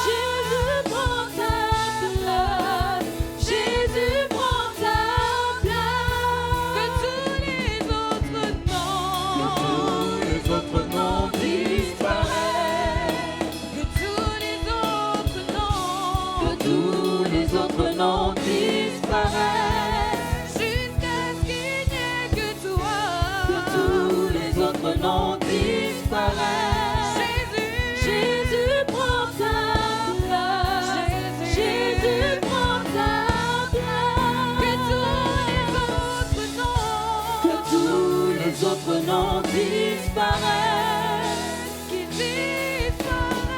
Jésus prend ta place. Jésus prend ta place. Que tous les autres noms disparaissent. Que tous les autres noms. Que tous les autres noms disparaissent. Jusqu'à ce qu'il n'y ait que toi. Que tous les autres noms disparaissent. Jésus prend ta place. Jésus prend ta place. Que tous les autres noms disparaissent. Qu'ils disparaissent.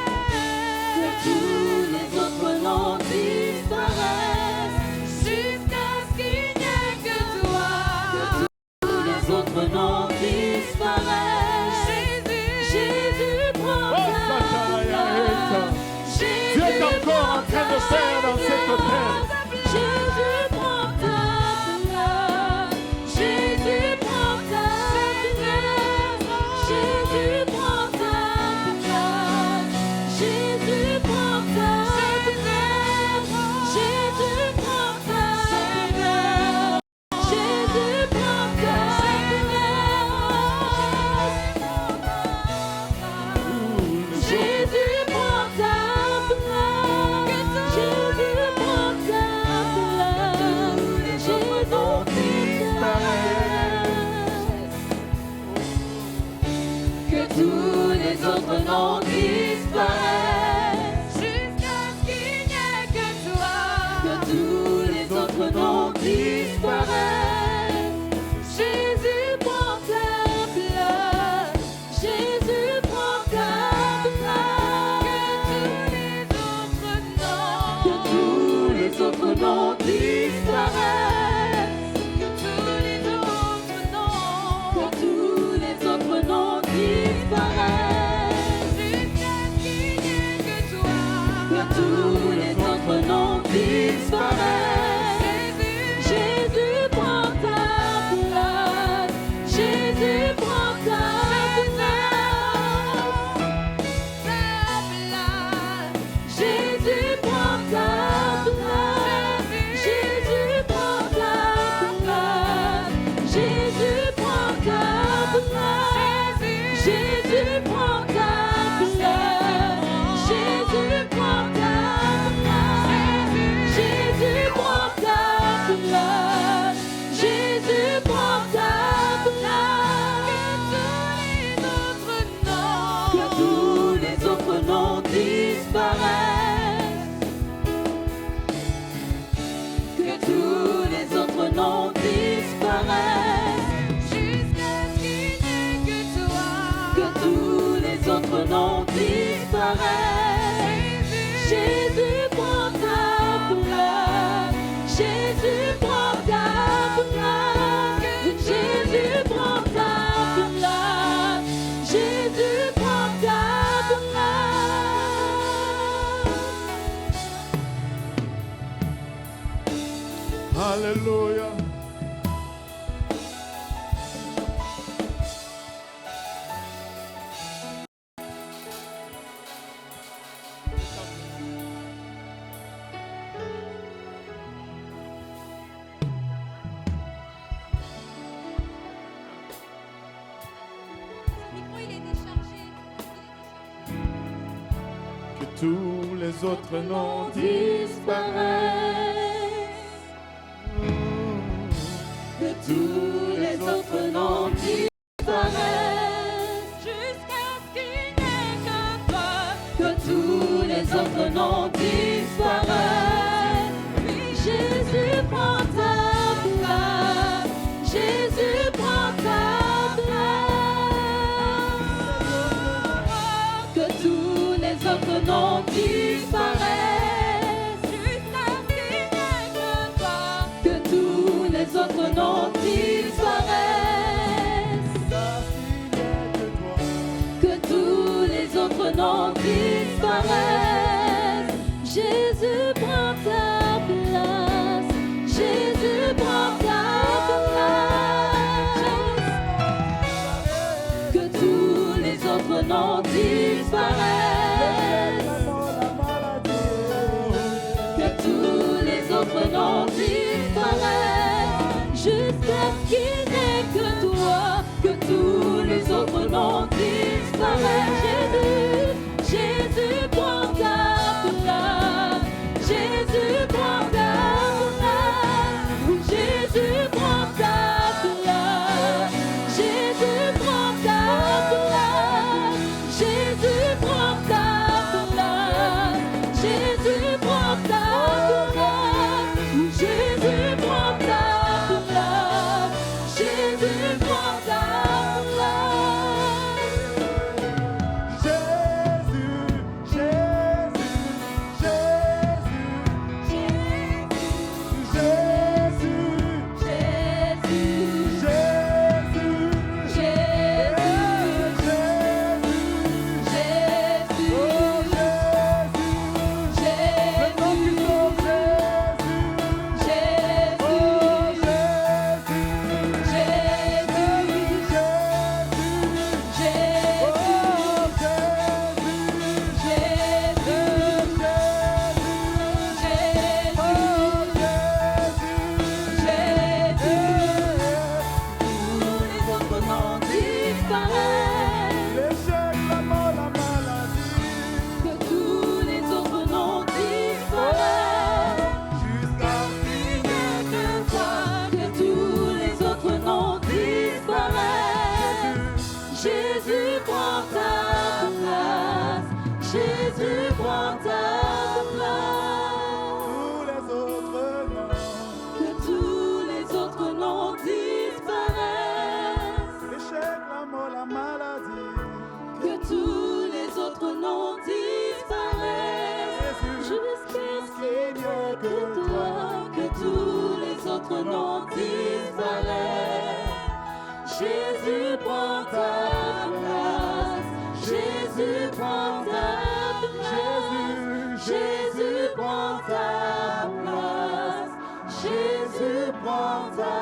Que tous les autres noms disparaissent. Jusqu'à ce qu'il n'y ait que toi. Que tous les autres noms disparaissent. Jésus prend Oh, ta Satarayaheta. place. Tu es encore en train de faire dans cet hôtel. Jésus prend ta place. Jésus prend ta place. Jésus prend ta place. Jésus prend ta place. Jésus prend ta place. Jésus prend ta place. Jésus prend ta place. Jésus prend ta place. Jésus disparaissent. Que tous les autres noms disparaissent. Jusqu'à ce qu'il n'y ait que toi. Que tous les autres noms disparaissent. Jésus prend ta place. Jésus prend ta place. Que tous les autres noms disparaissent. Que tous les autres noms. Que tous les autres noms disparaissent. Jusqu'à ce qu'il n'y ait que toi. Que tous les autres noms disparaissent. Jésus prend ta place. Jésus prend ta place. Jésus prend ta place. Jésus prend ta place. Jésus prend ta place. Jésus prend ta place. Jésus prend ta place. Jésus prend ta place. Jésus prend ta place. Que tous les autres noms disparaissent. Que tous les autres noms disparaissent. Jusqu'à ce qu'il n'y ait que toi. Que tous les autres noms disparaissent. Jésus prend ta place. Jésus prend ta place. Jésus prend ta place. Jésus prend ta place. Alléluia. tous les autres noms disparaissent. Que tous les autres noms disparaissent. Jusqu'à ce qu'il n'y ait que toi. Que tous les autres noms disparaissent. Puis Jésus prend ta place. Jésus prend ta place. Que tous les autres noms disparaissent. Jusqu'à ce qu'il n'y ait que toi. Que tous les autres noms disparaissent. Que tous les autres noms disparaissent. Jésus prend ta place. Jésus prend ta place. Que tous les autres noms disparaissent. Que tous les autres noms disparaissent. Jusqu'à ce qu'il n'ait que toi. Que tous les autres noms disparaissent. Jésus prend ta place. Jésus prend ta place. Jésus prend ta place. Jésus prend ta place. Jésus prend ta place. Jésus prend ta place. Jésus prend ta place. Jésus prend ta nom disparaît. Jésus prend ta place. Jésus prend ta place. Jésus prend ta place. Jésus prend ta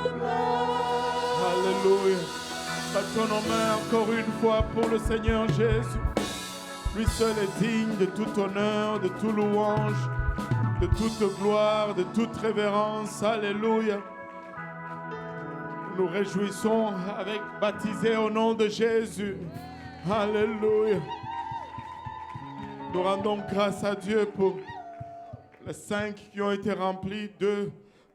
place. Alléluia. Bâtons nos mains encore une fois pour le Seigneur Jésus. Lui seul est digne de tout honneur, de tout louange, de toute gloire, de toute révérence. Alléluia. Nous réjouissons avec baptisés au nom de Jésus. Alléluia. Nous rendons grâce à Dieu pour les 5 qui ont été remplis, 2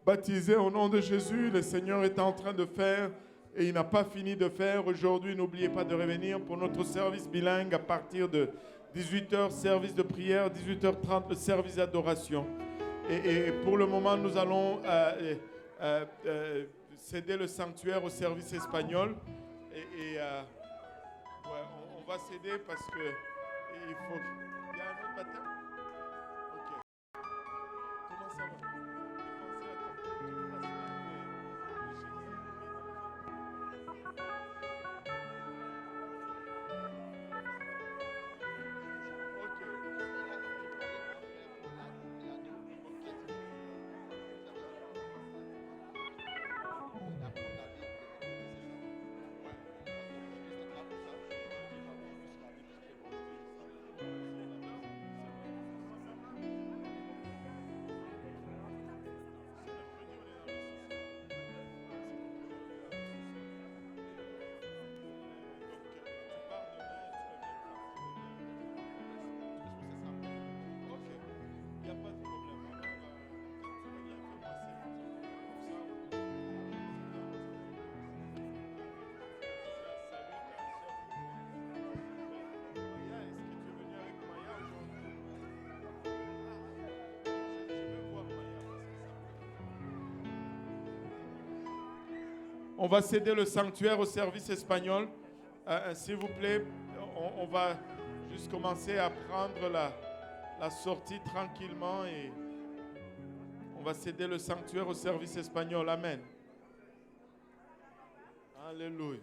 baptisés au nom de Jésus. Le Seigneur est en train de faire et il n'a pas fini de faire. Aujourd'hui, n'oubliez pas de revenir pour notre service bilingue à partir de 18h, service de prière, 18h30, le service d'adoration. Et pour le moment, nous allons céder le sanctuaire au service espagnol. On va céder parce que il faut... Il y a un autre baptême? Ok. Comment ça va? On va céder le sanctuaire au service espagnol. S'il vous plaît, on va juste commencer à prendre la sortie tranquillement et on va céder le sanctuaire au service espagnol. Amen. Alléluia.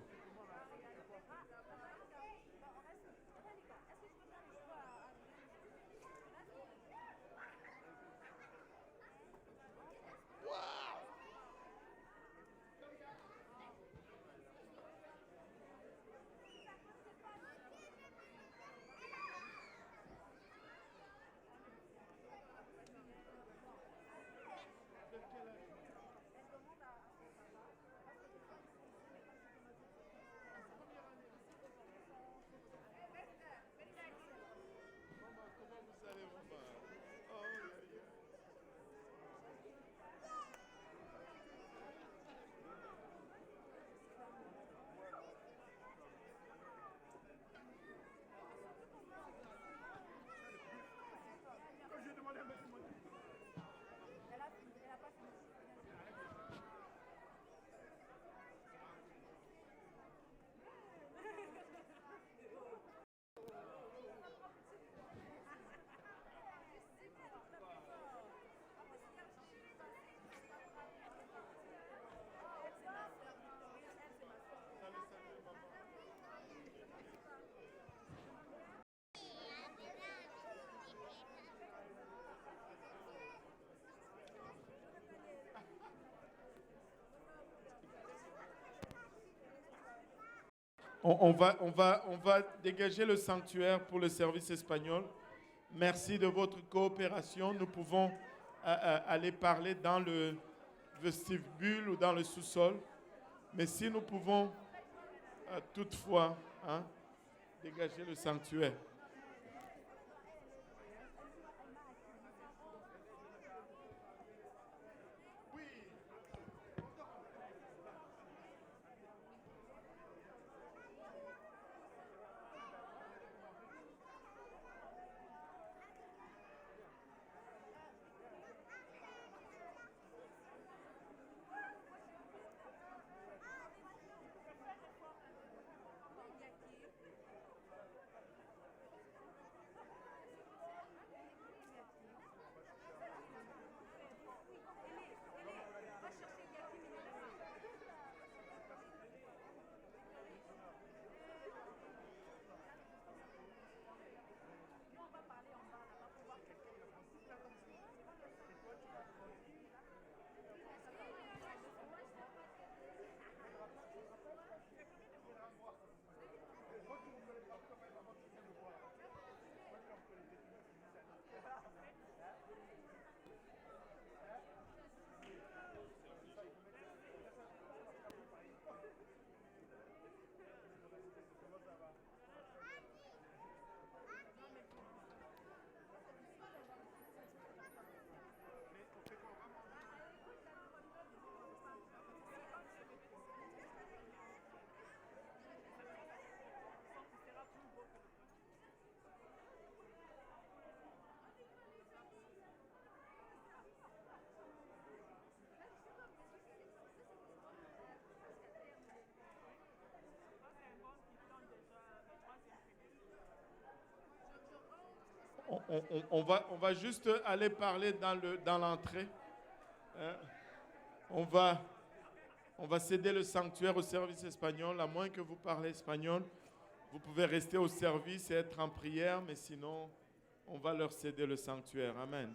On va dégager le sanctuaire pour le service espagnol. Merci de votre coopération. Nous pouvons aller parler dans le vestibule ou dans le sous-sol. Mais si nous pouvons toutefois dégager le sanctuaire. On va juste aller parler dans l'entrée. On va céder le sanctuaire au service espagnol. À moins que vous parlez espagnol, vous pouvez rester au service et être en prière, mais sinon, on va leur céder le sanctuaire. Amen.